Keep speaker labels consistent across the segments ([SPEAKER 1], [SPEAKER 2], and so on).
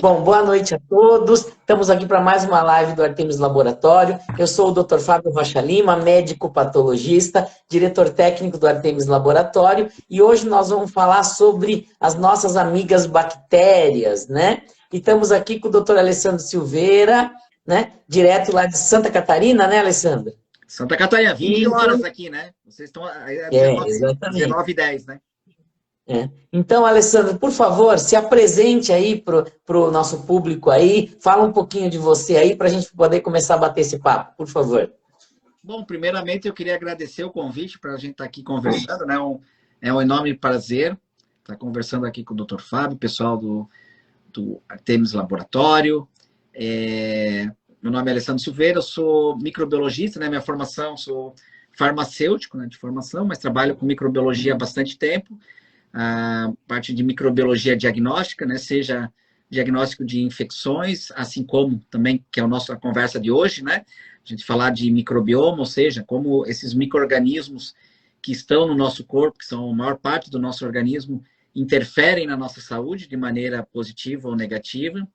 [SPEAKER 1] Bom, boa noite a todos. Estamos aqui para mais uma live do Artemis Laboratório. Eu sou o Dr. Fábio Rocha Lima, médico patologista, diretor técnico do Artemis Laboratório, e hoje nós vamos falar sobre as nossas amigas bactérias, né? E estamos aqui com o Dr. Alessandro Silveira, né? Direto lá de Santa Catarina, né, Alessandro?
[SPEAKER 2] Santa Catarina, 20
[SPEAKER 1] E,
[SPEAKER 2] horas aqui, né? Vocês estão aí é
[SPEAKER 1] exatamente.
[SPEAKER 2] 19h10, né?
[SPEAKER 1] Então, Alessandro, por favor, se apresente aí para o nosso público aí, fala um pouquinho de você aí para a gente poder começar a bater esse papo, por favor.
[SPEAKER 2] Bom, primeiramente eu queria agradecer o convite para a gente estar aqui conversando, né? É um enorme prazer estar conversando aqui com o Dr. Fábio, pessoal do Artemis Laboratório. Meu nome é Alessandro Silveira, eu sou microbiologista, né? Minha formação, sou farmacêutico, né, de formação, mas trabalho com microbiologia há bastante tempo. A parte de microbiologia diagnóstica, né, seja diagnóstico de infecções, assim como também, que é a nossa conversa de hoje, né, a gente falar de microbioma, ou seja, como esses micro-organismos que estão no nosso corpo, que são a maior parte do nosso organismo, interferem na nossa saúde de maneira positiva ou negativa.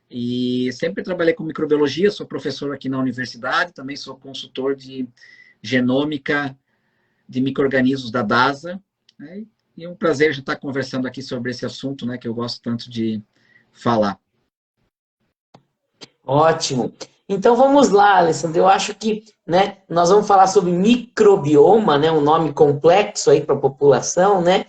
[SPEAKER 2] E sempre trabalhei com microbiologia, sou professor aqui na universidade, também sou consultor de genômica de micro-organismos da DASA, né? E é um prazer estar conversando aqui sobre esse assunto, né, que eu gosto tanto de falar.
[SPEAKER 1] Ótimo. Então vamos lá, Alessandro. Eu acho que, né, nós vamos falar sobre microbioma, né, um nome complexo aí para a população, né?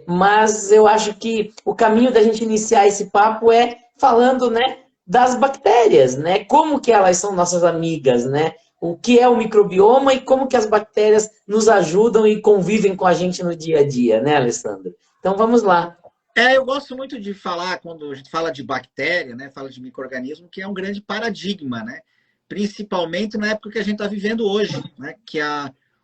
[SPEAKER 1] Mas eu acho que o caminho da gente iniciar esse papo é falando, né, das bactérias, né? Como que elas são nossas amigas, né? O que é o microbioma e como que as bactérias nos ajudam e convivem com a gente no dia a dia, né, Alessandro? Então vamos lá.
[SPEAKER 2] Eu gosto muito de falar, quando a gente fala de bactéria, né, fala de micro-organismo, que é um grande paradigma, né? Principalmente na época que a gente está vivendo hoje, né? Que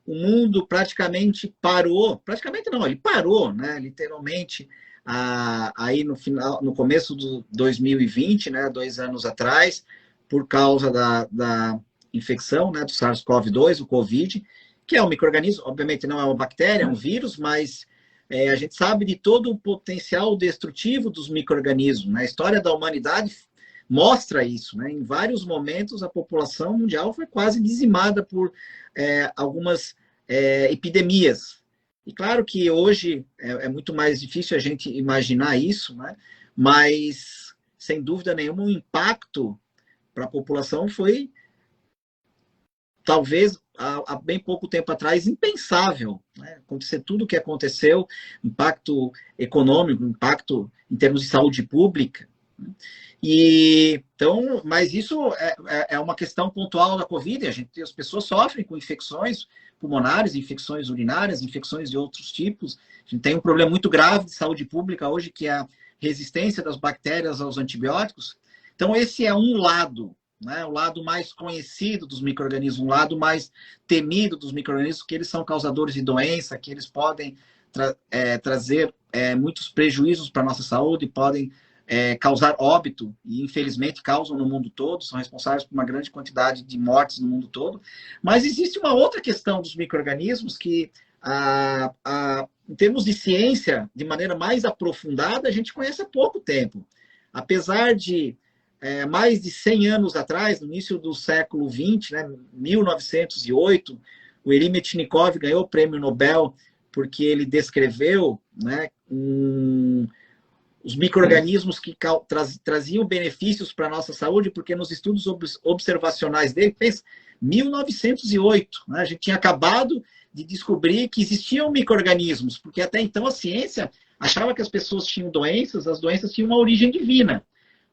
[SPEAKER 2] o mundo praticamente parou, praticamente não, ele parou, né? Literalmente, aí no final, no começo do 2020, né? 2 anos atrás, por causa da infecção, né? Do SARS-CoV-2, o COVID, que é um micro-organismo, obviamente não é uma bactéria, é um vírus, mas a gente sabe de todo o potencial destrutivo dos micro-organismos, né? A história da humanidade mostra isso, né? Em vários momentos, a população mundial foi quase dizimada por algumas epidemias. E claro que hoje é muito mais difícil a gente imaginar isso, né? Mas, sem dúvida nenhuma, o impacto para a população foi talvez há bem pouco tempo atrás impensável, né? Acontecer tudo o que aconteceu, impacto econômico, impacto em termos de saúde pública. Né? E então, mas isso é uma questão pontual da Covid. As pessoas sofrem com infecções pulmonares, infecções urinárias, infecções de outros tipos. A gente tem um problema muito grave de saúde pública hoje, que é a resistência das bactérias aos antibióticos. Então, esse é um lado, né, o lado mais conhecido dos micro-organismos, um lado mais temido dos micro-organismos, que eles são causadores de doença, que eles podem trazer muitos prejuízos para a nossa saúde, podem causar óbito, e infelizmente causam no mundo todo, são responsáveis por uma grande quantidade de mortes no mundo todo. Mas existe uma outra questão dos micro-organismos que, em termos de ciência, de maneira mais aprofundada, a gente conhece há pouco tempo. Apesar de mais de 100 anos atrás, no início do século XX, né, 1908, o Eri Metchnikov ganhou o prêmio Nobel porque ele descreveu, né, os micro-organismos que traziam benefícios para a nossa saúde, porque nos estudos observacionais dele, fez 1908, né, a gente tinha acabado de descobrir que existiam micro-organismos, porque até então a ciência achava que as pessoas tinham doenças, as doenças tinham uma origem divina.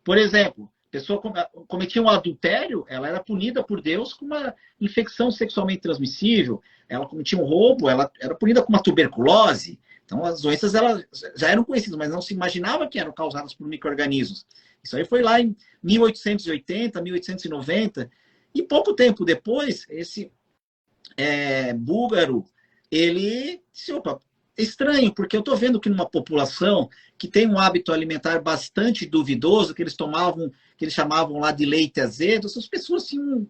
[SPEAKER 2] Por exemplo, a pessoa cometia um adultério, ela era punida por Deus com uma infecção sexualmente transmissível. Ela cometia um roubo, ela era punida com uma tuberculose. Então, as doenças já eram conhecidas, mas não se imaginava que eram causadas por micro-organismos. Isso aí foi lá em 1880, 1890. E pouco tempo depois, esse búlgaro, ele disse, opa, estranho, porque eu estou vendo que numa população que tem um hábito alimentar bastante duvidoso, que eles chamavam lá de leite azedo, essas pessoas tinham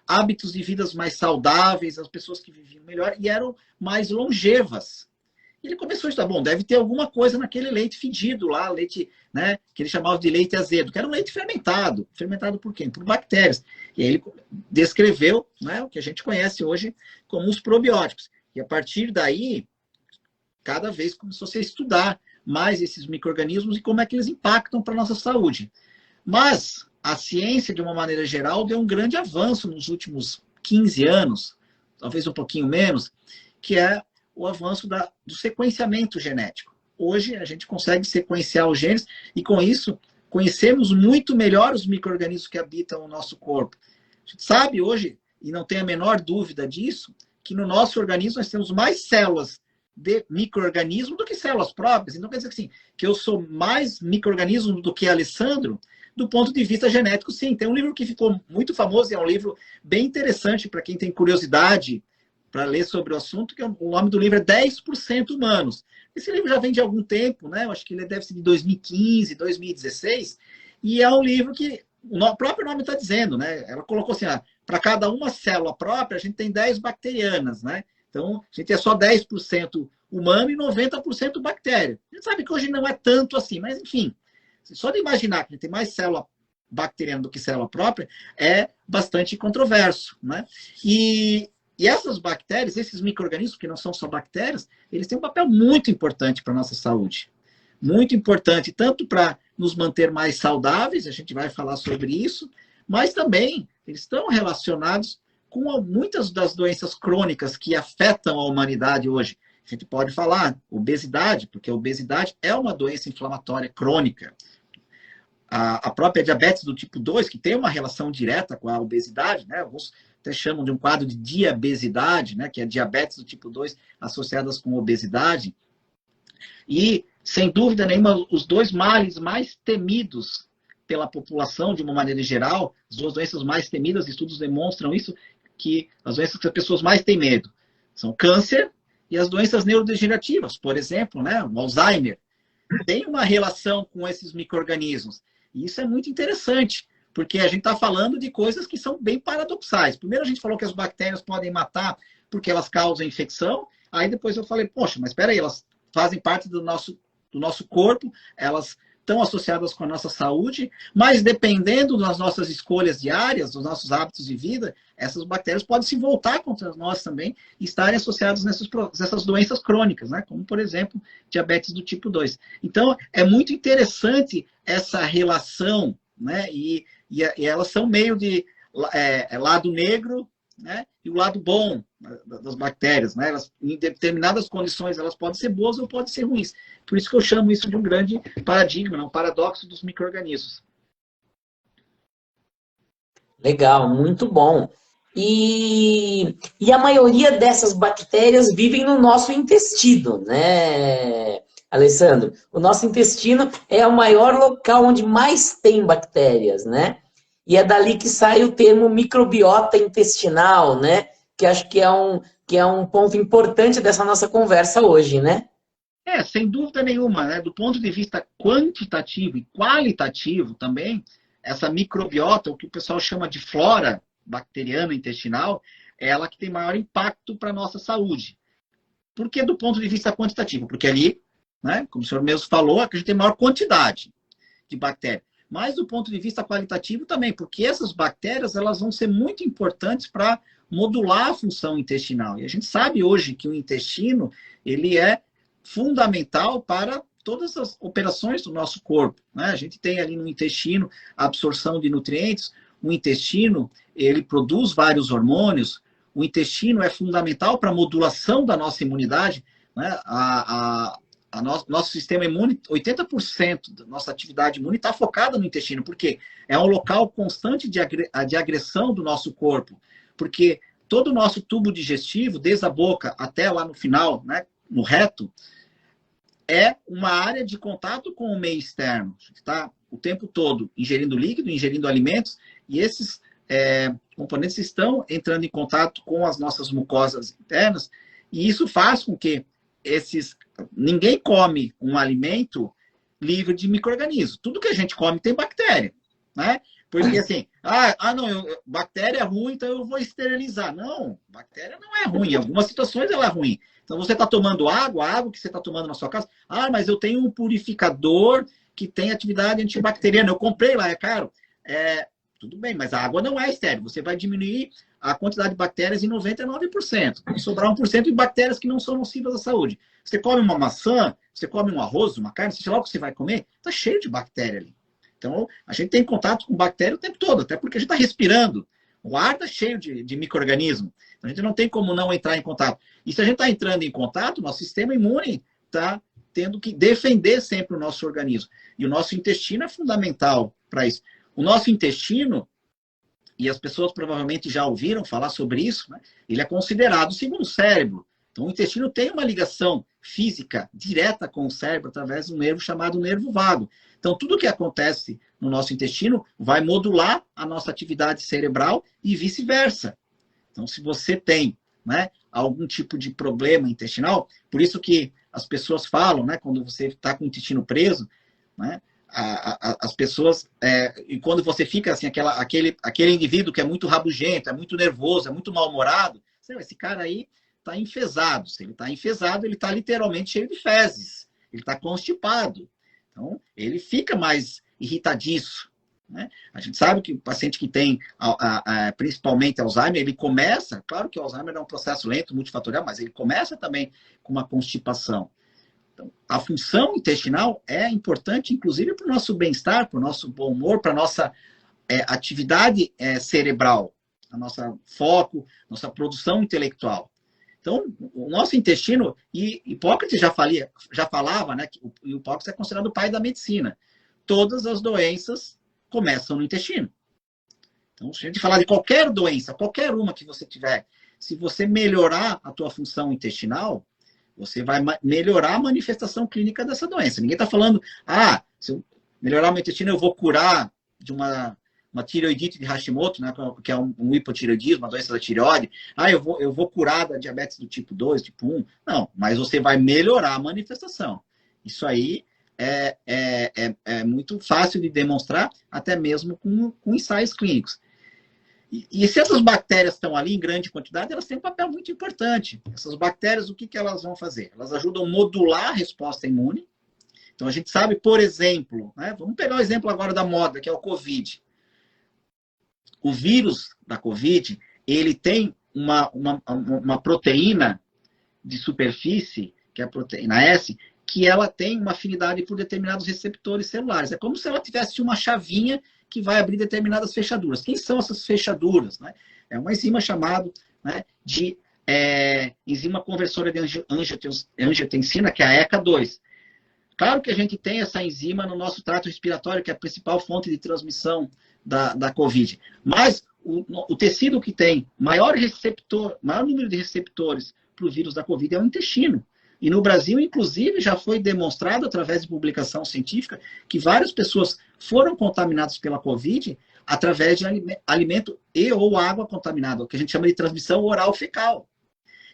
[SPEAKER 2] hábitos de vidas mais saudáveis, as pessoas que viviam melhor e eram mais longevas. E ele começou a estudar, bom, deve ter alguma coisa naquele leite fedido lá, leite, né, que ele chamava de leite azedo, que era um leite fermentado. Fermentado por quem? Por bactérias. E aí ele descreveu, né, o que a gente conhece hoje como os probióticos. E a partir daí, cada vez começou a estudar mais esses micro-organismos e como é que eles impactam para a nossa saúde. Mas a ciência, de uma maneira geral, deu um grande avanço nos últimos 15 anos, talvez um pouquinho menos, que é o avanço do sequenciamento genético. Hoje, a gente consegue sequenciar os genes e, com isso, conhecemos muito melhor os micro-organismos que habitam o nosso corpo. A gente sabe hoje, e não tem a menor dúvida disso, que no nosso organismo nós temos mais células de micro-organismo do que células próprias. Então, quer dizer assim, que eu sou mais micro-organismo do que Alessandro, do ponto de vista genético, sim. Tem um livro que ficou muito famoso, e é um livro bem interessante para quem tem curiosidade para ler sobre o assunto, que o nome do livro é 10% Humanos. Esse livro já vem de algum tempo, né? Eu acho que ele deve ser de 2015, 2016, e é um livro que o próprio nome está dizendo, né? Ela colocou assim, para cada uma célula própria, a gente tem 10 bacterianas, né? Então, a gente é só 10% humano e 90% bactéria. A gente sabe que hoje não é tanto assim, mas enfim, só de imaginar que a gente tem mais célula bacteriana do que célula própria é bastante controverso, né? E essas bactérias, esses micro-organismos, que não são só bactérias, eles têm um papel muito importante para a nossa saúde. Muito importante, tanto para nos manter mais saudáveis, a gente vai falar sobre isso, mas também eles estão relacionados com muitas das doenças crônicas que afetam a humanidade hoje. A gente pode falar obesidade, porque a obesidade é uma doença inflamatória crônica. A própria diabetes do tipo 2, que tem uma relação direta com a obesidade, né? Alguns até chamam de um quadro de diabesidade, né? Que é diabetes do tipo 2 associadas com obesidade. E, sem dúvida nenhuma, os dois males mais temidos pela população, de uma maneira geral, as duas doenças mais temidas, estudos demonstram isso, que as doenças que as pessoas mais têm medo são o câncer e as doenças neurodegenerativas, por exemplo, né? O Alzheimer. Tem uma relação com esses micro-organismos. E isso é muito interessante, porque a gente está falando de coisas que são bem paradoxais. Primeiro a gente falou que as bactérias podem matar porque elas causam infecção, aí depois eu falei, poxa, mas espera aí, elas fazem parte do nosso corpo, elas estão associadas com a nossa saúde, mas dependendo das nossas escolhas diárias, dos nossos hábitos de vida, essas bactérias podem se voltar contra nós também e estarem associadas nessas doenças crônicas, né? Como, por exemplo, diabetes do tipo 2. Então, é muito interessante essa relação, né? E elas são meio de lado negro, né? E o lado bom das bactérias, né? Elas, em determinadas condições, elas podem ser boas ou podem ser ruins. Por isso que eu chamo isso de um grande paradigma, um paradoxo dos micro-organismos.
[SPEAKER 1] Legal, muito bom. E a maioria dessas bactérias vivem no nosso intestino, né, Alessandro? O nosso intestino é o maior local onde mais tem bactérias, né? E é dali que sai o termo microbiota intestinal, né? Que acho que é um ponto importante dessa nossa conversa hoje, né?
[SPEAKER 2] Sem dúvida nenhuma, né? Do ponto de vista quantitativo e qualitativo também, essa microbiota, o que o pessoal chama de flora bacteriana intestinal, é ela que tem maior impacto para a nossa saúde. Por que do ponto de vista quantitativo? Porque ali, né, como o senhor mesmo falou, é que a gente tem maior quantidade de bactérias. Mas do ponto de vista qualitativo também, porque essas bactérias elas vão ser muito importantes para modular a função intestinal. E a gente sabe hoje que o intestino ele é fundamental para todas as operações do nosso corpo, né? A gente tem ali no intestino a absorção de nutrientes, o intestino ele produz vários hormônios, o intestino é fundamental para a modulação da nossa imunidade, né? Nosso sistema imune, 80% da nossa atividade imune está focada no intestino, porque é um local constante de agressão do nosso corpo, porque todo o nosso tubo digestivo, desde a boca até lá no final, né, no reto, é uma área de contato com o meio externo. A gente está o tempo todo ingerindo líquido, ingerindo alimentos, e esses componentes estão entrando em contato com as nossas mucosas internas, e isso faz com que ninguém come um alimento livre de micro-organismos. Tudo que a gente come tem bactéria, né? Porque assim, bactéria é ruim, então eu vou esterilizar. Não, bactéria não é ruim. Em algumas situações ela é ruim. Então, você está tomando água, a água que você está tomando na sua casa, mas eu tenho um purificador que tem atividade antibacteriana, eu comprei lá, é caro. Tudo bem, mas a água não é estéril. Você vai diminuir a quantidade de bactérias em 99%. Vai sobrar 1% de bactérias que não são nocivas à saúde. Você come uma maçã, você come um arroz, uma carne, seja lá o que você vai comer, está cheio de bactéria ali. Então, a gente tem contato com bactéria o tempo todo, até porque a gente está respirando. O ar está cheio de micro-organismos. Então, a gente não tem como não entrar em contato. E se a gente está entrando em contato, nosso sistema imune está tendo que defender sempre o nosso organismo. E o nosso intestino é fundamental para isso. O nosso intestino, e as pessoas provavelmente já ouviram falar sobre isso, né? Ele é considerado o segundo cérebro. Então, o intestino tem uma ligação física direta com o cérebro através de um nervo chamado nervo vago. Então, tudo que acontece no nosso intestino vai modular a nossa atividade cerebral e vice-versa. Então, se você tem, né, algum tipo de problema intestinal, por isso que as pessoas falam, né, quando você está com o intestino preso, né, as pessoas, e quando você fica assim, aquele indivíduo que é muito rabugento, é muito nervoso, é muito mal-humorado, esse cara aí está enfesado. Se ele está enfesado, ele está literalmente cheio de fezes. Ele está constipado. Então, ele fica mais irritadiço, né? A gente sabe que o paciente que tem, principalmente Alzheimer, ele começa, claro que o Alzheimer é um processo lento, multifatorial, mas ele começa também com uma constipação. Então, a função intestinal é importante, inclusive, para o nosso bem-estar, para o nosso bom humor, para a nossa atividade cerebral, a nossa foco, nossa produção intelectual. Então, o nosso intestino, e Hipócrates já falava, né, que o Hipócrates é considerado o pai da medicina. Todas as doenças começam no intestino. Então, se a gente falar de qualquer doença, qualquer uma que você tiver, se você melhorar a tua função intestinal, você vai melhorar a manifestação clínica dessa doença. Ninguém está falando, se eu melhorar o meu intestino, eu vou curar de uma tireoidite de Hashimoto, né, que é um hipotireoidismo, uma doença da tireoide. Eu vou curar da diabetes do tipo 2, tipo 1. Não, mas você vai melhorar a manifestação. Isso aí é muito fácil de demonstrar, até mesmo com ensaios clínicos. E se essas bactérias estão ali em grande quantidade, elas têm um papel muito importante. Essas bactérias, o que elas vão fazer? Elas ajudam a modular a resposta imune. Então, a gente sabe, por exemplo, né, vamos pegar o exemplo agora da moda, que é o Covid. O vírus da Covid, ele tem uma proteína de superfície, que é a proteína S, que ela tem uma afinidade por determinados receptores celulares. É como se ela tivesse uma chavinha que vai abrir determinadas fechaduras. Quem são essas fechaduras? Né? É uma enzima chamada, né, de enzima conversora de angiotensina, que é a ECA2. Claro que a gente tem essa enzima no nosso trato respiratório, que é a principal fonte de transmissão da COVID. Mas o tecido que tem maior número de receptores para o vírus da COVID é o intestino. E no Brasil, inclusive, já foi demonstrado, através de publicação científica, que várias pessoas foram contaminadas pela COVID através de alimento ou água contaminada, o que a gente chama de transmissão oral fecal.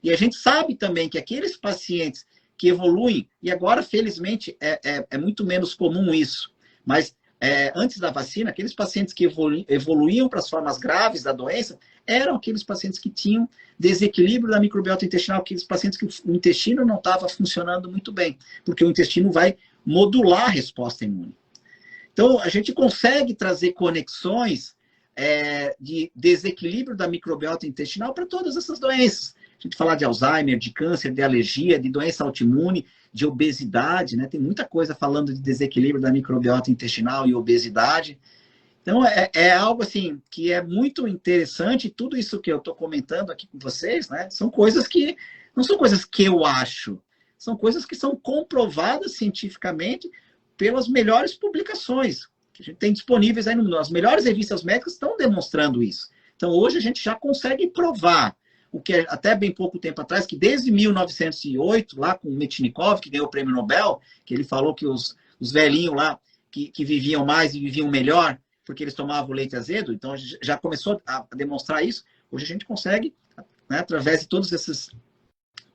[SPEAKER 2] E a gente sabe também que aqueles pacientes que evoluem, e agora, felizmente, é muito menos comum isso, mas antes da vacina, aqueles pacientes que evoluíam para as formas graves da doença eram aqueles pacientes que tinham desequilíbrio da microbiota intestinal, aqueles pacientes que o intestino não estava funcionando muito bem, porque o intestino vai modular a resposta imune. Então, a gente consegue trazer conexões de desequilíbrio da microbiota intestinal para todas essas doenças. A gente fala de Alzheimer, de câncer, de alergia, de doença autoimune, de obesidade, né? Tem muita coisa falando de desequilíbrio da microbiota intestinal e obesidade. Então, é algo assim que é muito interessante. Tudo isso que eu estou comentando aqui com vocês, né, são coisas que não são coisas que eu acho, são coisas que são comprovadas cientificamente pelas melhores publicações que a gente tem disponíveis aí no mundo. As melhores revistas médicas estão demonstrando isso. Então, hoje a gente já consegue provar o que até bem pouco tempo atrás, que desde 1908, lá com o Metchnikov, que ganhou o prêmio Nobel, que ele falou que os velhinhos lá que viviam mais e viviam melhor porque eles tomavam leite azedo, então já começou a demonstrar isso. Hoje a gente consegue, né, através de todas essas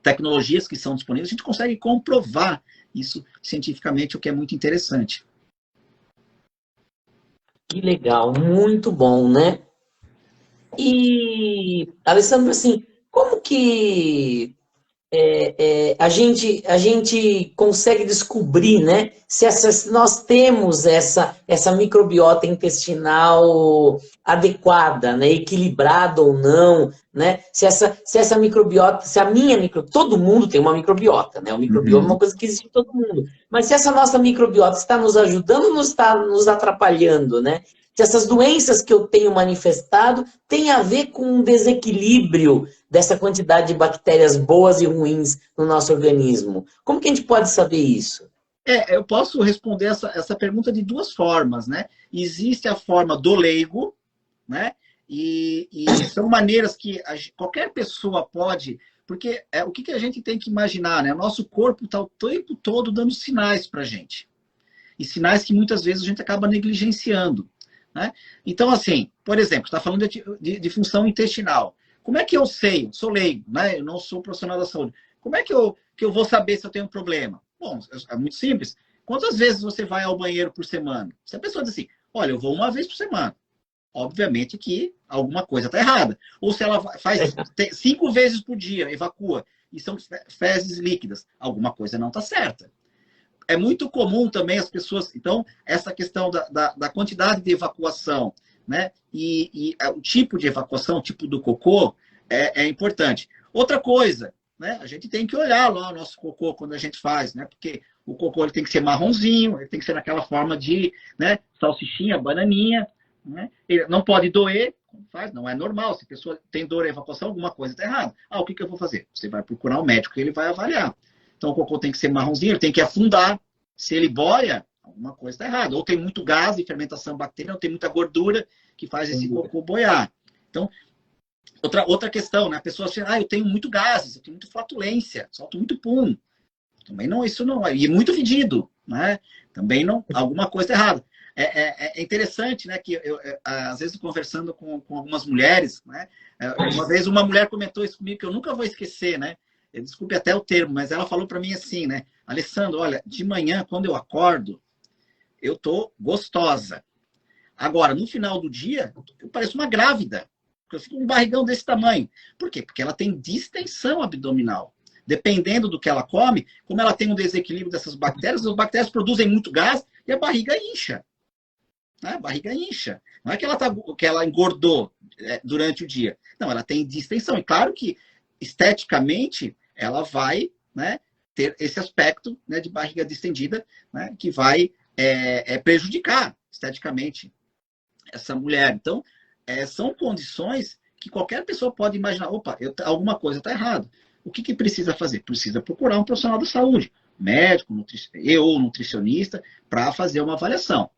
[SPEAKER 2] tecnologias que são disponíveis, a gente consegue comprovar isso cientificamente, o que é muito interessante.
[SPEAKER 1] Que legal, muito bom, né? E, Alessandro, assim, como que a gente consegue descobrir, né, se nós temos essa microbiota intestinal adequada, né, equilibrada ou não, né, se essa microbiota, se a minha microbiota, todo mundo tem uma microbiota, né, o microbioma é uma
[SPEAKER 2] Uhum.
[SPEAKER 1] coisa que existe em todo mundo, mas se essa nossa microbiota está nos ajudando ou não está nos atrapalhando, né, se essas doenças que eu tenho manifestado têm a ver com um desequilíbrio dessa quantidade de bactérias boas e ruins no nosso organismo. Como que a gente pode saber isso?
[SPEAKER 2] Eu posso responder essa pergunta de duas formas, né? Existe a forma do leigo, né? E são maneiras que qualquer pessoa pode, porque o que a gente tem que imaginar, né? O nosso corpo está o tempo todo dando sinais para a gente. E sinais que muitas vezes a gente acaba negligenciando, né? Então, assim, por exemplo, está falando de função intestinal. Como é que eu sei? Sou leigo, né? Eu não sou profissional da saúde. Como é que eu vou saber se eu tenho um problema? Bom, é muito simples. Quantas vezes você vai ao banheiro por semana? Se a pessoa diz assim, olha, eu vou uma vez por semana. Obviamente que alguma coisa está errada. Ou se ela faz 5 vezes por dia, evacua, e são fezes líquidas, alguma coisa não está certa. É muito comum também as pessoas... Então, essa questão da quantidade de evacuação, né? E o tipo de evacuação, o tipo do cocô, é importante. Outra coisa, né? A gente tem que olhar lá o nosso cocô quando a gente faz, né? Porque o cocô ele tem que ser marronzinho, ele tem que ser naquela forma de, né, salsichinha, bananinha, né? Ele não pode doer, faz, não é normal. Se a pessoa tem dor à evacuação, alguma coisa está errada. O que eu vou fazer? Você vai procurar um médico e ele vai avaliar. Então, o cocô tem que ser marronzinho, ele tem que afundar. Se ele boia, alguma coisa está errada. Ou tem muito gás de fermentação bacteriana, ou tem muita gordura que faz esse cocô boiar. Então, outra questão, né? A pessoa acha, eu tenho muito gases, eu tenho muita flatulência, solto muito pum. Também não, isso não. E muito fedido, né? Também não, alguma coisa errada. É interessante, né? Que eu, às vezes, conversando com algumas mulheres, né? Uma vez uma mulher comentou isso comigo que eu nunca vou esquecer, né? Desculpe até o termo, mas ela falou para mim assim, né? Alessandro, olha, de manhã, quando eu acordo, eu tô gostosa. Agora, no final do dia, eu pareço uma grávida. Eu fico com um barrigão desse tamanho. Por quê? Porque ela tem distensão abdominal. Dependendo do que ela come, como ela tem um desequilíbrio dessas bactérias, as bactérias produzem muito gás e a barriga incha. Né? A barriga incha. Não é que ela engordou durante o dia. Não, ela tem distensão. E claro que, esteticamente, ela vai, né, ter esse aspecto, né, de barriga distendida, né, que vai prejudicar esteticamente essa mulher. Então, são condições que qualquer pessoa pode imaginar, opa, alguma coisa está errada. O que precisa fazer? Precisa procurar um profissional da saúde, médico, ou nutricionista, para fazer uma avaliação.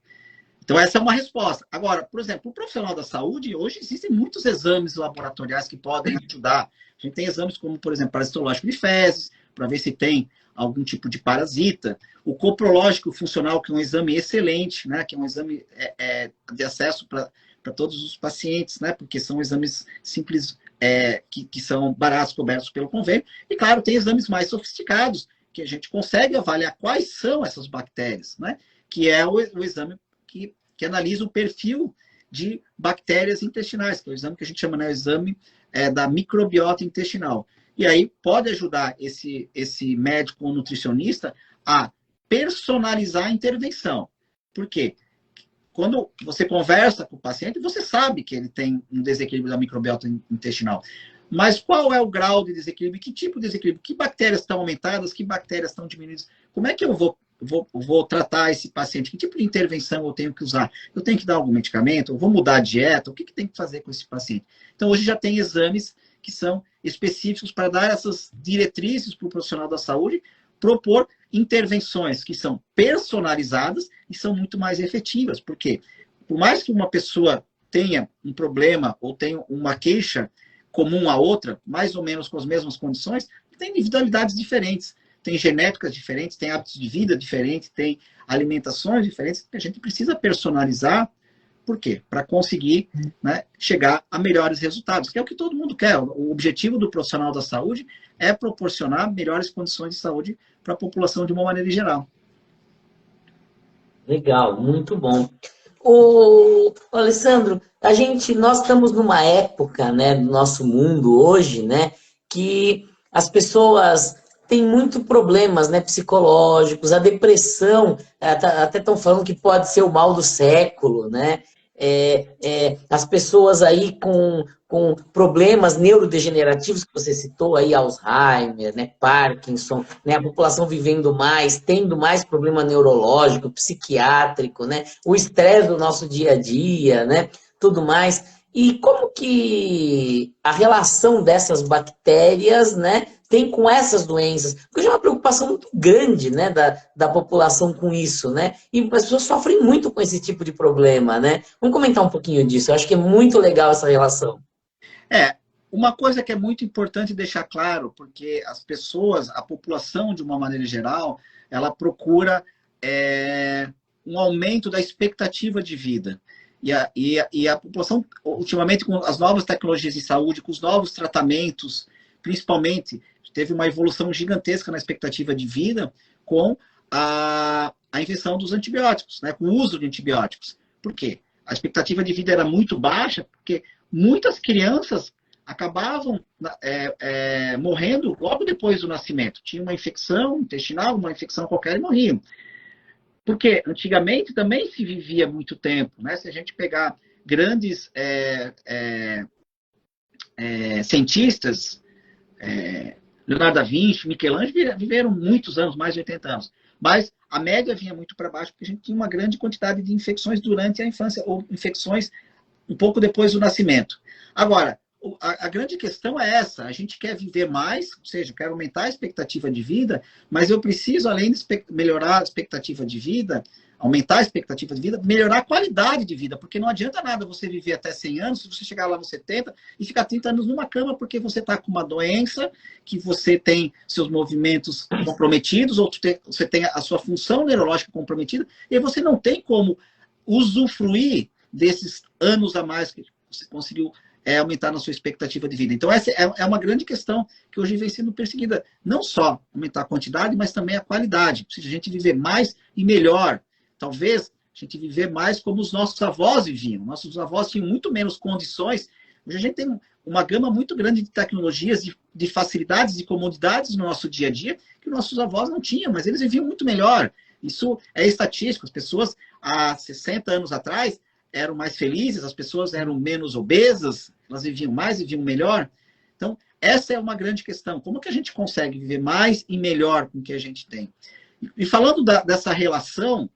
[SPEAKER 2] Então, essa é uma resposta. Agora, por exemplo, o profissional da saúde, hoje existem muitos exames laboratoriais que podem ajudar. A gente tem exames como, por exemplo, parasitológico de fezes, para ver se tem algum tipo de parasita. O coprológico funcional, que é um exame excelente, né? Que é um exame de acesso para todos os pacientes, né? Porque são exames simples, que são baratos, cobertos pelo convênio. E, claro, tem exames mais sofisticados, que a gente consegue avaliar quais são essas bactérias, né? Que é o exame que analisa o perfil de bactérias intestinais, que é o exame que a gente chama, né, o exame da microbiota intestinal. E aí pode ajudar esse médico ou nutricionista a personalizar a intervenção. Por quê? Quando você conversa com o paciente, você sabe que ele tem um desequilíbrio da microbiota intestinal. Mas qual é o grau de desequilíbrio? Que tipo de desequilíbrio? Que bactérias estão aumentadas? Que bactérias estão diminuídas? Como é que eu vou tratar esse paciente? Que tipo de intervenção eu tenho que usar? Eu tenho que dar algum medicamento? Eu vou mudar a dieta? O que tem que fazer com esse paciente? Então, hoje já tem exames que são específicos para dar essas diretrizes para o profissional da saúde, propor intervenções que são personalizadas e são muito mais efetivas. Porque, por mais que uma pessoa tenha um problema ou tenha uma queixa comum a outra, mais ou menos com as mesmas condições, tem individualidades diferentes. Tem genéticas diferentes, tem hábitos de vida diferentes, tem alimentações diferentes. A gente precisa personalizar. Por quê? Para conseguir, né, chegar a melhores resultados, que é o que todo mundo quer. O objetivo do profissional da saúde é proporcionar melhores condições de saúde para a população de uma maneira geral.
[SPEAKER 1] Legal, muito bom. O Alessandro, nós estamos numa época, né, do nosso mundo hoje, né, que as pessoas têm muito problemas, né, psicológicos, a depressão, até estão falando que pode ser o mal do século, né? As pessoas aí com problemas neurodegenerativos que você citou aí, Alzheimer, né, Parkinson, né, a população vivendo mais, tendo mais problema neurológico, psiquiátrico, né, o estresse do nosso dia a dia, né, tudo mais. E como que a relação dessas bactérias, né, tem com essas doenças? Porque já é uma preocupação muito grande, né, da população com isso, né? E as pessoas sofrem muito com esse tipo de problema, né? Vamos comentar um pouquinho disso. Eu acho que é muito legal essa relação.
[SPEAKER 2] É, uma coisa que é muito importante deixar claro, porque as pessoas, a população de uma maneira geral, ela procura um aumento da expectativa de vida. E a população, ultimamente, com as novas tecnologias de saúde, com os novos tratamentos, principalmente, teve uma evolução gigantesca na expectativa de vida com a injeção dos antibióticos, né, com o uso de antibióticos. Por quê? A expectativa de vida era muito baixa, porque muitas crianças acabavam morrendo logo depois do nascimento. Tinha uma infecção intestinal, uma infecção qualquer e morriam. Porque antigamente também se vivia muito tempo, né? Se a gente pegar grandes cientistas, Leonardo da Vinci, Michelangelo, viveram muitos anos, mais de 80 anos. Mas a média vinha muito para baixo, porque a gente tinha uma grande quantidade de infecções durante a infância, ou infecções um pouco depois do nascimento. Agora, a grande questão é essa, a gente quer viver mais, ou seja, quer aumentar a expectativa de vida, mas eu preciso, além de melhorar a expectativa de vida, aumentar a expectativa de vida, melhorar a qualidade de vida, porque não adianta nada você viver até 100 anos, se você chegar lá nos 70 e ficar 30 anos numa cama, porque você está com uma doença, que você tem seus movimentos comprometidos, ou você tem a sua função neurológica comprometida, e você não tem como usufruir desses anos a mais que você conseguiu aumentar na sua expectativa de vida. Então, essa é uma grande questão que hoje vem sendo perseguida. Não só aumentar a quantidade, mas também a qualidade. Ou seja, a gente viver mais e melhor. Talvez a gente viver mais como os nossos avós viviam. Nossos avós tinham muito menos condições. Hoje a gente tem uma gama muito grande de tecnologias, de facilidades e comodidades no nosso dia a dia que nossos avós não tinham, mas eles viviam muito melhor. Isso é estatístico. As pessoas, há 60 anos atrás, eram mais felizes, as pessoas eram menos obesas, elas viviam mais, viviam melhor. Então, essa é uma grande questão. Como que a gente consegue viver mais e melhor com o que a gente tem? E falando dessa relação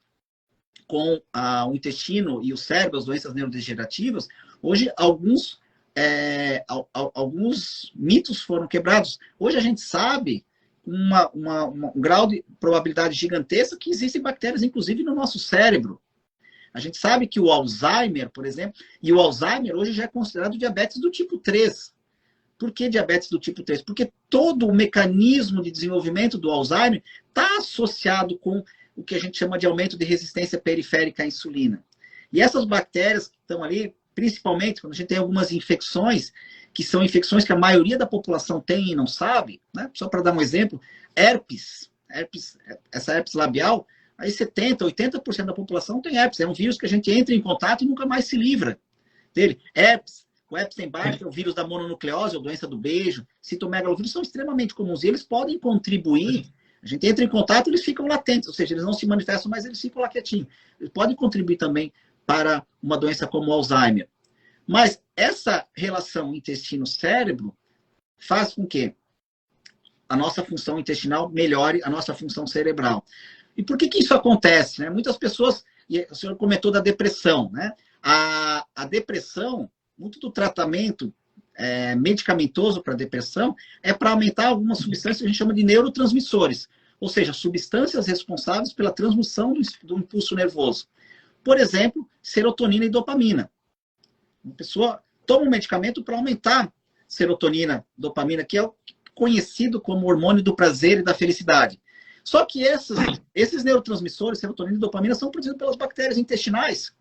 [SPEAKER 2] com o intestino e o cérebro, as doenças neurodegenerativas, hoje alguns mitos foram quebrados. Hoje a gente sabe um grau de probabilidade gigantesca que existem bactérias, inclusive, no nosso cérebro. A gente sabe que o Alzheimer, por exemplo, e o Alzheimer hoje já é considerado diabetes do tipo 3. Por que diabetes do tipo 3? Porque todo o mecanismo de desenvolvimento do Alzheimer está associado com o que a gente chama de aumento de resistência periférica à insulina. E essas bactérias que estão ali, principalmente quando a gente tem algumas infecções, que são infecções que a maioria da população tem e não sabe, né? Só para dar um exemplo, herpes, essa herpes labial, aí 70%, 80% da população tem herpes. É um vírus que a gente entra em contato e nunca mais se livra dele. Herpes, o Epstein-Barr, que é o vírus da mononucleose, ou doença do beijo, citomegalovírus, são extremamente comuns e eles podem contribuir. A gente entra em contato e eles ficam latentes, ou seja, eles não se manifestam, mas eles ficam lá quietinhos. Eles podem contribuir também para uma doença como o Alzheimer. Mas essa relação intestino-cérebro faz com que a nossa função intestinal melhore a nossa função cerebral. E por que isso acontece? Né? Muitas pessoas, e o senhor comentou da depressão, né? A depressão, muito do tratamento medicamentoso para depressão é para aumentar algumas substâncias que a gente chama de neurotransmissores, ou seja, substâncias responsáveis pela transmissão do impulso nervoso. Por exemplo, serotonina e dopamina. Uma pessoa toma um medicamento para aumentar serotonina, dopamina, que é o conhecido como hormônio do prazer e da felicidade. Só que esses neurotransmissores, serotonina e dopamina, são produzidos pelas bactérias intestinais.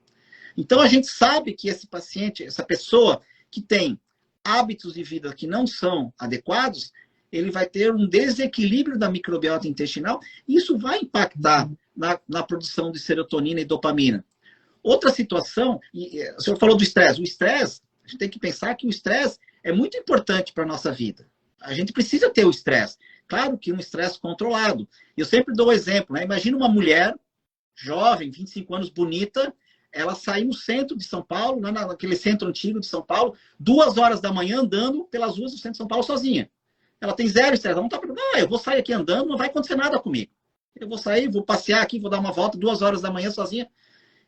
[SPEAKER 2] Então, a gente sabe que esse paciente, essa pessoa que tem hábitos de vida que não são adequados, ele vai ter um desequilíbrio da microbiota intestinal e isso vai impactar na produção de serotonina e dopamina. Outra situação, o senhor falou do estresse. O estresse, a gente tem que pensar que o estresse é muito importante para a nossa vida. a gente precisa ter o estresse. Claro que um estresse controlado. Eu sempre dou o exemplo, né? Imagina uma mulher jovem, 25 anos, bonita, ela sair no centro de São Paulo, né, naquele centro antigo de São Paulo, 2 horas da manhã andando pelas ruas do centro de São Paulo sozinha. Ela tem zero estresse. Ela não está preocupada. Eu vou sair aqui andando, não vai acontecer nada comigo. Eu vou sair, vou passear aqui, vou dar uma volta 2 horas da manhã sozinha.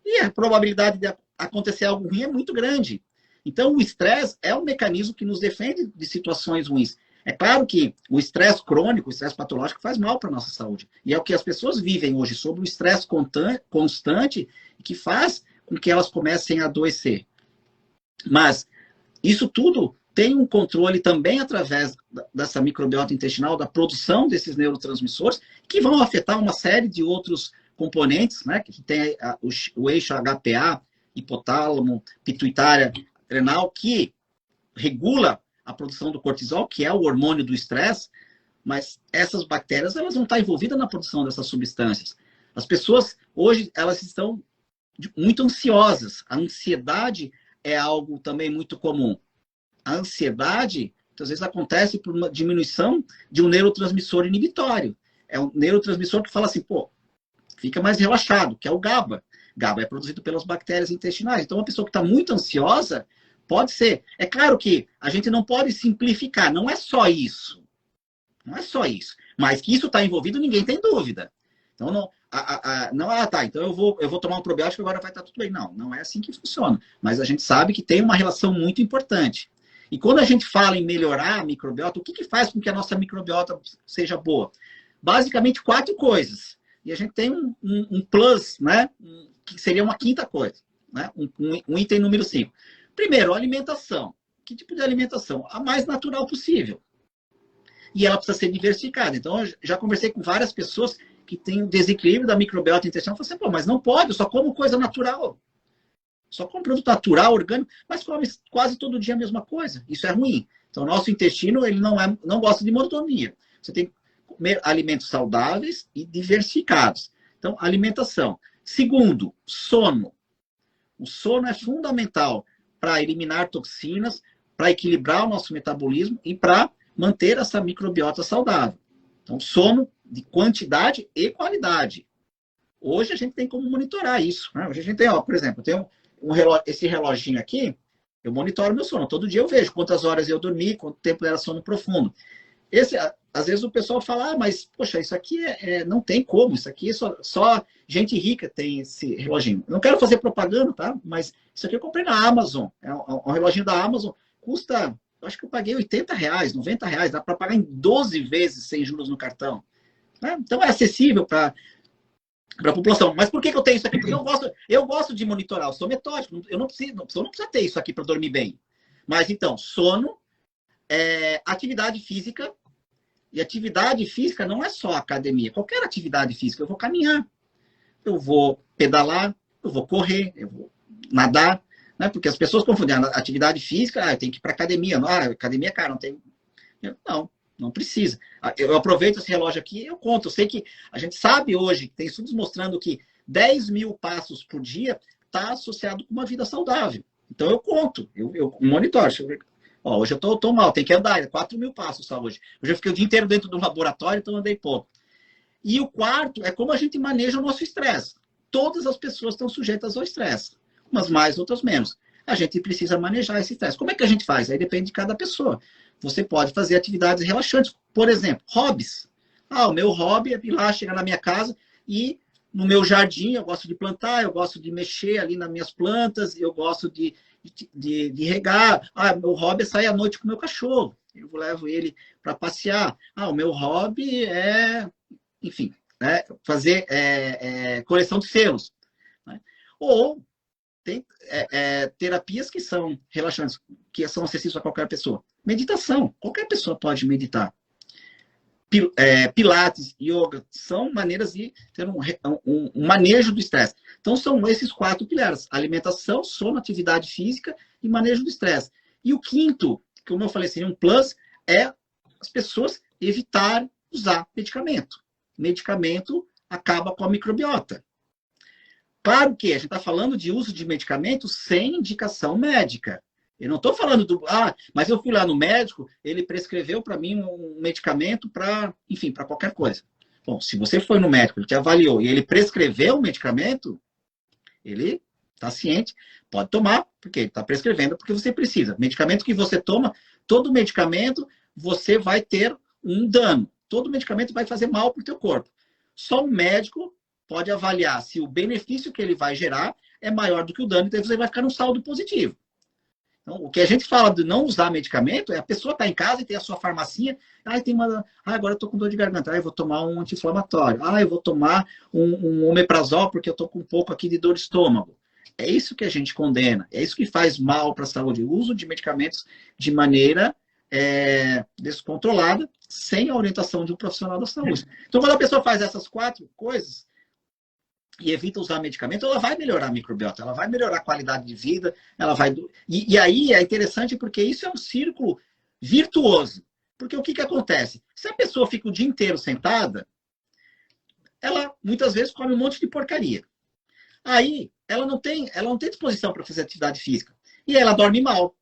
[SPEAKER 2] E a probabilidade de acontecer algo ruim é muito grande. Então, o estresse é um mecanismo que nos defende de situações ruins. É claro que o estresse crônico, o estresse patológico faz mal para a nossa saúde. E é o que as pessoas vivem hoje, sobre o estresse constante, que faz com que elas comecem a adoecer. Mas isso tudo tem um controle também através dessa microbiota intestinal, da produção desses neurotransmissores, que vão afetar uma série de outros componentes, né? Que tem o eixo HPA, hipotálamo, pituitária, adrenal, que regula a produção do cortisol, que é o hormônio do estresse, mas essas bactérias elas vão estar envolvidas na produção dessas substâncias. As pessoas, hoje, elas estão muito ansiosas. A ansiedade é algo também muito comum. A ansiedade, muitas vezes, acontece por uma diminuição de um neurotransmissor inibitório. É um neurotransmissor que fala assim, pô, fica mais relaxado, que é o GABA. GABA é produzido pelas bactérias intestinais. Então, uma pessoa que está muito ansiosa, pode ser. É claro que a gente não pode simplificar, não é só isso. Não é só isso. Mas que isso está envolvido, ninguém tem dúvida. Então, tá, então eu vou tomar um probiótico e agora vai estar tudo bem. Não, não é assim que funciona. Mas a gente sabe que tem uma relação muito importante. E quando a gente fala em melhorar a microbiota, o que faz com que a nossa microbiota seja boa? Basicamente 4 coisas. E a gente tem um plus, né? Que seria uma quinta coisa. Né? Um item número 5. Primeiro, alimentação. Que tipo de alimentação? A mais natural possível. E ela precisa ser diversificada. Então, eu já conversei com várias pessoas que têm um desequilíbrio da microbiota intestinal. Eu falei assim, pô, mas não pode, eu só como coisa natural. Só come produto natural, orgânico, mas come quase todo dia a mesma coisa. Isso é ruim. Então, o nosso intestino, ele não gosta de monotonia. Você tem que comer alimentos saudáveis e diversificados. Então, alimentação. Segundo, sono. O sono é fundamental para eliminar toxinas, para equilibrar o nosso metabolismo e para manter essa microbiota saudável. Então, sono de quantidade e qualidade. Hoje a gente tem como monitorar isso. Né? Hoje a gente tem, ó, por exemplo, tem esse reloginho aqui, eu monitoro meu sono. Todo dia eu vejo quantas horas eu dormi, quanto tempo era sono profundo. Às vezes o pessoal fala, mas, poxa, isso aqui não tem como, isso aqui só gente rica tem esse reloginho. Eu não quero fazer propaganda, tá? Mas isso aqui eu comprei na Amazon. É um reloginho da Amazon, custa, eu acho que eu paguei R$80, R$90, dá para pagar em 12 vezes sem juros no cartão. Né? Então é acessível para a população. Mas por que eu tenho isso aqui? Porque eu gosto de monitorar, eu sou metódico, eu não precisa ter isso aqui para dormir bem. Mas então, sono, atividade física. E atividade física não é só academia. Qualquer atividade física. Eu vou caminhar, eu vou pedalar, eu vou correr, eu vou nadar. Né? Porque as pessoas confundem. Atividade física, eu tenho que ir para academia. Academia é cara, não tem... Não precisa. Eu aproveito esse relógio aqui e eu conto. Eu sei que a gente sabe hoje, tem estudos mostrando que 10 mil passos por dia está associado com uma vida saudável. Então eu conto, eu monitoro. Deixa eu ver. Ó, hoje eu tô mal, tem que andar, 4 mil passos só hoje. Hoje eu fiquei o dia inteiro dentro do laboratório, então andei pouco. E o quarto é como a gente maneja o nosso estresse. Todas as pessoas estão sujeitas ao estresse, umas mais, outras menos. A gente precisa manejar esse estresse. Como é que a gente faz? Aí depende de cada pessoa. Você pode fazer atividades relaxantes. Por exemplo, hobbies. O meu hobby é ir lá, chegar na minha casa e no meu jardim, eu gosto de plantar, eu gosto de mexer ali nas minhas plantas, eu gosto de regar. Meu hobby é sair à noite com o meu cachorro. Eu levo ele para passear. O meu hobby é, enfim, fazer coleção de selos. Né? Ou tem terapias que são relaxantes, que são acessíveis a qualquer pessoa. Meditação. Qualquer pessoa pode meditar. Pilates, yoga, são maneiras de ter um manejo do estresse. Então, são esses 4 pilares: alimentação, sono, atividade física e manejo do estresse. E o quinto, como eu falei, seria um plus, é as pessoas evitar usar medicamento. Medicamento acaba com a microbiota. Claro que a gente está falando de uso de medicamentos sem indicação médica. Eu não estou falando do... Ah, mas eu fui lá no médico, ele prescreveu para mim um medicamento para, enfim, para qualquer coisa. Bom, se você foi no médico, ele te avaliou e ele prescreveu o medicamento, ele está ciente, pode tomar, porque ele está prescrevendo, porque você precisa. Medicamento que você toma, todo medicamento você vai ter um dano. Todo medicamento vai fazer mal para o teu corpo. Só o médico pode avaliar se o benefício que ele vai gerar é maior do que o dano, então você vai ficar num saldo positivo. Então, o que a gente fala de não usar medicamento é a pessoa estar em casa e ter a sua farmacinha. Agora eu estou com dor de garganta. Eu vou tomar um anti-inflamatório. Eu vou tomar um omeprazol porque eu estou com um pouco aqui de dor de estômago. É isso que a gente condena. É isso que faz mal para a saúde. O uso de medicamentos de maneira descontrolada, sem a orientação de um profissional da saúde. Então, quando a pessoa faz essas 4 coisas e evita usar medicamento, ela vai melhorar a microbiota, ela vai melhorar a qualidade de vida, ela vai... E aí é interessante porque isso é um círculo virtuoso. Porque o que acontece? Se a pessoa fica o dia inteiro sentada, ela muitas vezes come um monte de porcaria. Aí ela não tem disposição para fazer atividade física. E aí ela dorme mal.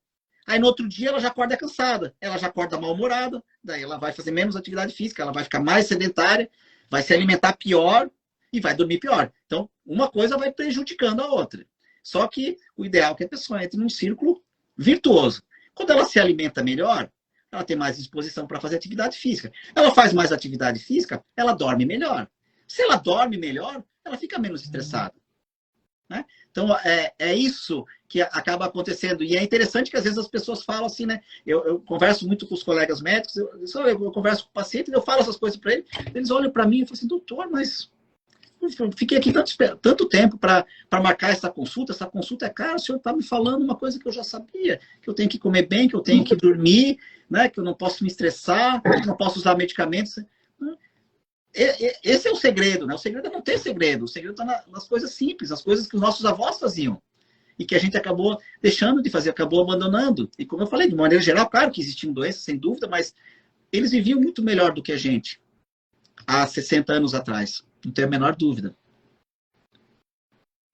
[SPEAKER 2] Aí no outro dia ela já acorda cansada, ela já acorda mal-humorada, daí ela vai fazer menos atividade física, ela vai ficar mais sedentária, vai se alimentar pior e vai dormir pior. Então, uma coisa vai prejudicando a outra. Só que o ideal é que a pessoa entre num círculo virtuoso. Quando ela se alimenta melhor, ela tem mais disposição para fazer atividade física. Ela faz mais atividade física, ela dorme melhor. Se ela dorme melhor, ela fica menos estressada. Né? Então, é isso que acaba acontecendo. E é interessante que às vezes as pessoas falam assim, né? Eu converso muito com os colegas médicos, eu converso com o paciente, eu falo essas coisas para ele, eles olham para mim e falam assim, doutor, mas eu fiquei aqui tanto tempo para marcar essa consulta é cara, o senhor está me falando uma coisa que eu já sabia, que eu tenho que comer bem, que eu tenho que dormir, né? Que eu não posso me estressar, que eu não posso usar medicamentos. Esse é o segredo, né? O segredo é não ter segredo. O segredo está nas coisas simples, nas coisas que os nossos avós faziam. E que a gente acabou deixando de fazer, acabou abandonando. E como eu falei, de maneira geral, claro que existiam doenças, sem dúvida, mas eles viviam muito melhor do que a gente há 60 anos atrás. Não tenho a menor dúvida.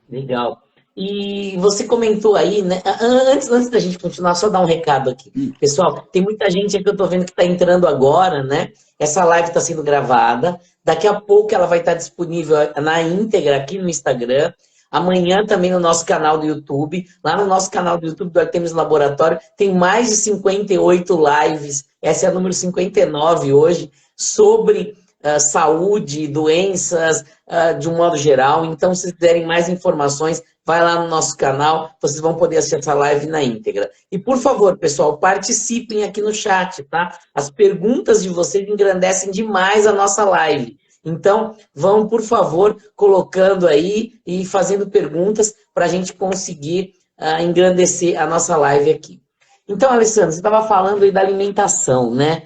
[SPEAKER 1] Legal. E você comentou aí, né? Antes da gente continuar, só dar um recado aqui. Pessoal, tem muita gente aqui que eu tô vendo que está entrando agora, né? Essa live está sendo gravada. Daqui a pouco ela vai estar disponível na íntegra aqui no Instagram. Amanhã também no nosso canal do YouTube. Lá no nosso canal do YouTube do Artemis Laboratório tem mais de 58 lives. Essa é a número 59 hoje, sobre saúde, doenças, de um modo geral. Então, se quiserem mais informações, vai lá no nosso canal, vocês vão poder assistir essa live na íntegra. E, por favor, pessoal, participem aqui no chat, tá? As perguntas de vocês engrandecem demais a nossa live. Então, vão, por favor, colocando aí e fazendo perguntas para a gente conseguir engrandecer a nossa live aqui. Então, Alessandro, você estava falando aí da alimentação, né?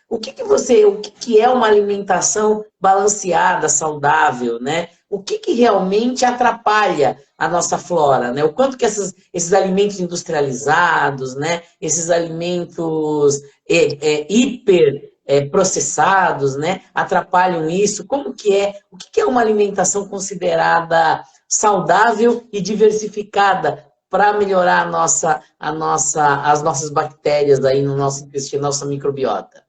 [SPEAKER 1] O que é uma alimentação balanceada, saudável, né? O que realmente atrapalha a nossa flora, né? O quanto que esses alimentos industrializados, né? Esses alimentos hiper processados, né? Atrapalham isso? Como que é? O que é uma alimentação considerada saudável e diversificada para melhorar as nossas bactérias aí no nosso intestino, nossa microbiota?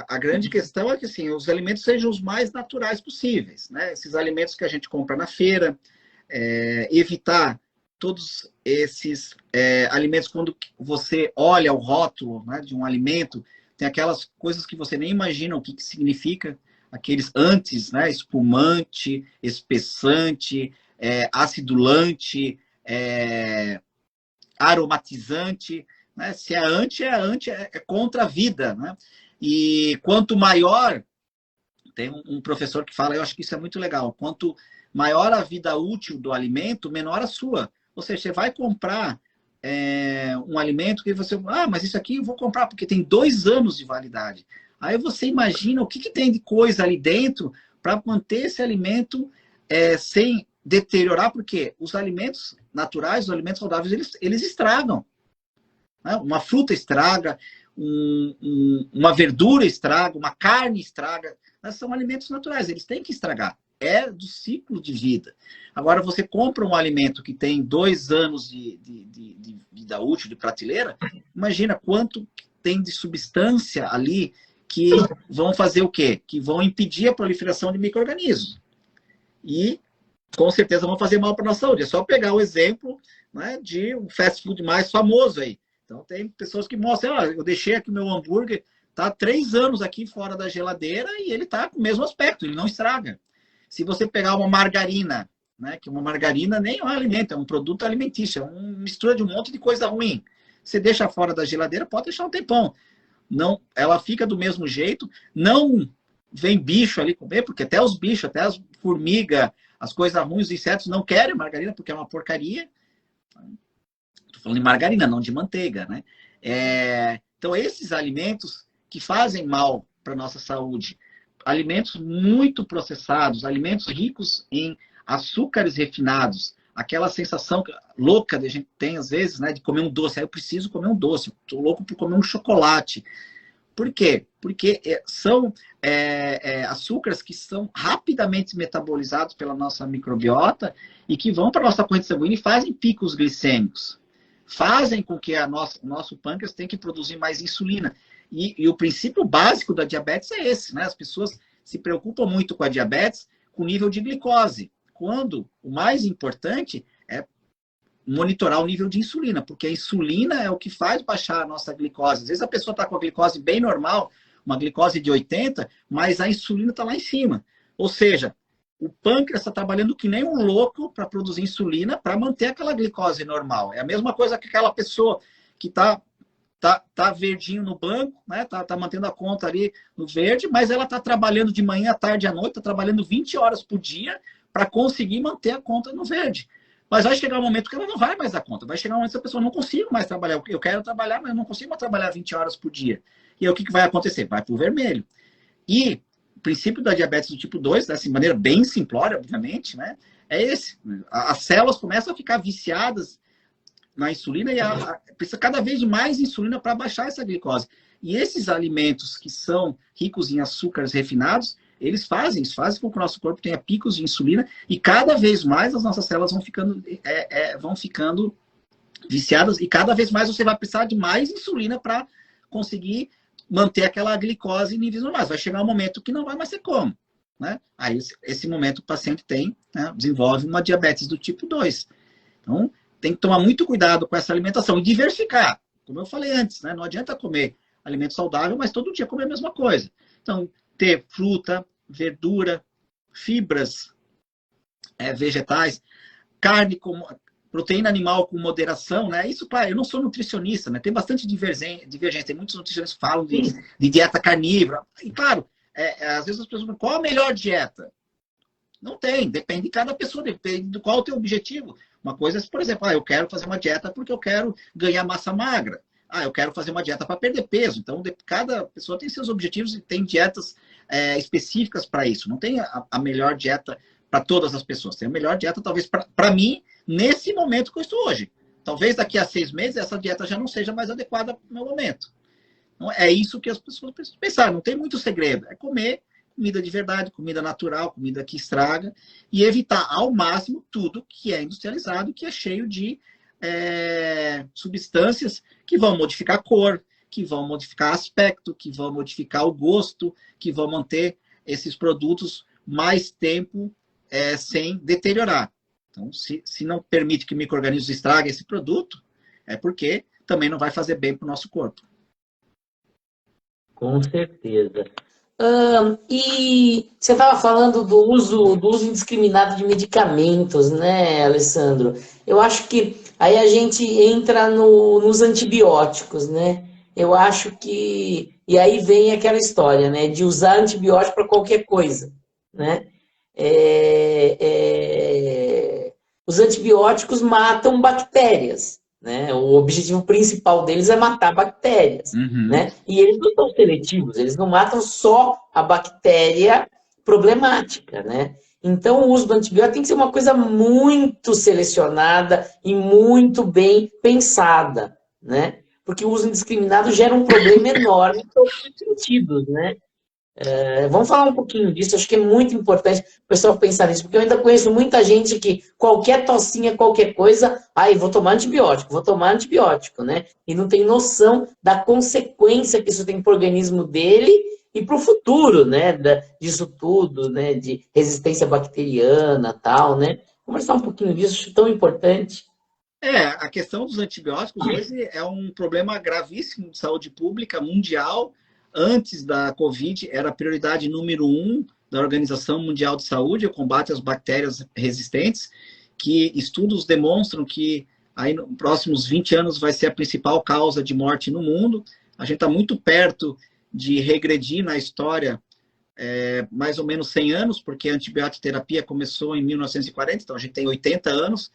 [SPEAKER 2] A grande questão é que assim, os alimentos sejam os mais naturais possíveis, né? Esses alimentos que a gente compra na feira, evitar todos esses alimentos, quando você olha o rótulo, né, de um alimento, tem aquelas coisas que você nem imagina o que significa, aqueles antes, né, espumante, espessante, acidulante, aromatizante, né? Se é anti, é contra a vida, né? E quanto maior, tem um professor que fala, eu acho que isso é muito legal, quanto maior a vida útil do alimento, menor a sua. Ou seja, você vai comprar um alimento que você... mas isso aqui eu vou comprar porque tem 2 anos de validade. Aí você imagina o que tem de coisa ali dentro para manter esse alimento sem deteriorar, porque os alimentos naturais, os alimentos saudáveis, eles estragam. Né? Uma fruta estraga, uma verdura estraga, uma carne estraga. São alimentos naturais, eles têm que estragar. é do ciclo de vida. Agora, você compra um alimento que tem 2 anos de vida útil, de prateleira, imagina quanto tem de substância ali que vão fazer o quê? Que vão impedir a proliferação de micro-organismos. E, com certeza, vão fazer mal para a nossa saúde. É só pegar o exemplo, né, de um fast food mais famoso aí. Então, tem pessoas que mostram, eu deixei aqui meu hambúrguer, tá 3 anos aqui fora da geladeira e ele tá com o mesmo aspecto, ele não estraga. Se você pegar uma margarina, né, que uma margarina nem é um alimento, é um produto alimentício, é uma mistura de um monte de coisa ruim. Você deixa fora da geladeira, pode deixar um tempão. Não, ela fica do mesmo jeito, não vem bicho ali comer, porque até os bichos, até as formigas, as coisas ruins, os insetos não querem margarina, porque é uma porcaria. Estou falando de margarina, não de manteiga, né? Então, esses alimentos que fazem mal para a nossa saúde, alimentos muito processados, alimentos ricos em açúcares refinados, aquela sensação louca que a gente tem às vezes, né, de comer um doce. Aí eu preciso comer um doce, estou louco por comer um chocolate. Por quê? Porque são açúcares que são rapidamente metabolizados pela nossa microbiota e que vão para a nossa corrente sanguínea e fazem picos glicêmicos. Fazem com que o nosso pâncreas tenha que produzir mais insulina. E o princípio básico da diabetes é esse, né? As pessoas se preocupam muito com a diabetes, com o nível de glicose, quando o mais importante é monitorar o nível de insulina, porque a insulina é o que faz baixar a nossa glicose. Às vezes a pessoa está com a glicose bem normal, uma glicose de 80, mas a insulina está lá em cima. Ou seja, o pâncreas está trabalhando que nem um louco para produzir insulina para manter aquela glicose normal. É a mesma coisa que aquela pessoa que tá verdinho no banco, né? Tá mantendo a conta ali no verde, mas ela está trabalhando de manhã, à tarde, à noite, está trabalhando 20 horas por dia para conseguir manter a conta no verde. Mas vai chegar um momento que ela não vai mais dar conta. Vai chegar um momento que a pessoa não consigo mais trabalhar. Eu quero trabalhar, mas eu não consigo mais trabalhar 20 horas por dia. E aí o que vai acontecer? Vai para o vermelho. E o princípio da diabetes do tipo 2, dessa maneira bem simplória, obviamente, né? É esse. As células começam a ficar viciadas na insulina e precisa cada vez de mais insulina para baixar essa glicose. E esses alimentos que são ricos em açúcares refinados, eles fazem com que o nosso corpo tenha picos de insulina e cada vez mais as nossas células vão ficando viciadas e cada vez mais você vai precisar de mais insulina para conseguir manter aquela glicose em níveis normais. Vai chegar um momento que não vai mais ter como, né? Aí, esse momento, o paciente desenvolve uma diabetes do tipo 2. Então, tem que tomar muito cuidado com essa alimentação e diversificar. Como eu falei antes, né? Não adianta comer alimento saudável, mas todo dia comer a mesma coisa. Então, ter fruta, verdura, fibras vegetais, carne, proteína animal com moderação, né? Isso, eu não sou nutricionista, né? Tem bastante divergência. Tem muitos nutricionistas que falam de dieta carnívora. E, claro, às vezes as pessoas perguntam, qual a melhor dieta? Não tem, depende de cada pessoa, depende do qual é o teu objetivo. Uma coisa é, por exemplo, eu quero fazer uma dieta porque eu quero ganhar massa magra. Eu quero fazer uma dieta para perder peso. Então, cada pessoa tem seus objetivos e tem dietas específicas para isso. Não tem a melhor dieta para todas as pessoas. Tem a melhor dieta, talvez, para mim, nesse momento que eu estou hoje. Talvez daqui a 6 meses essa dieta já não seja mais adequada para o meu momento. Então, é isso que as pessoas precisam pensar. Não tem muito segredo. É comer comida de verdade, comida natural, comida que estraga, e evitar ao máximo tudo que é industrializado, que é cheio de substâncias que vão modificar a cor, que vão modificar aspecto, que vão modificar o gosto, que vão manter esses produtos mais tempo sem deteriorar. Então, se não permite que micro-organismos estraguem esse produto, é porque também não vai fazer bem para o nosso corpo.
[SPEAKER 1] Com certeza. E você estava falando do uso indiscriminado de medicamentos, né, Alessandro? Eu acho que aí a gente entra nos antibióticos, né? Eu acho que... E aí vem aquela história, né? De usar antibiótico para qualquer coisa, né? Os antibióticos matam bactérias, né? O objetivo principal deles é matar bactérias, né? E eles não são seletivos, eles não matam só a bactéria problemática, né? Então, o uso do antibiótico tem que ser uma coisa muito selecionada e muito bem pensada, né? Porque o uso indiscriminado gera um problema enorme em todos os sentidos, né? Vamos falar um pouquinho disso, acho que é muito importante o pessoal pensar nisso, porque eu ainda conheço muita gente que qualquer tocinha, qualquer coisa, aí vou tomar antibiótico, né? E não tem noção da consequência que isso tem para o organismo dele e para o futuro, né? Disso tudo, né? De resistência bacteriana, tal, né? Conversar um pouquinho disso, acho tão importante.
[SPEAKER 2] A questão dos antibióticos hoje é um problema gravíssimo de saúde pública mundial. Antes da Covid, era a prioridade número 1 da Organização Mundial de Saúde, o combate às bactérias resistentes, que estudos demonstram que aí nos próximos 20 anos vai ser a principal causa de morte no mundo. A gente está muito perto de regredir na história mais ou menos 100 anos, porque a antibioterapia começou em 1940, então a gente tem 80 anos,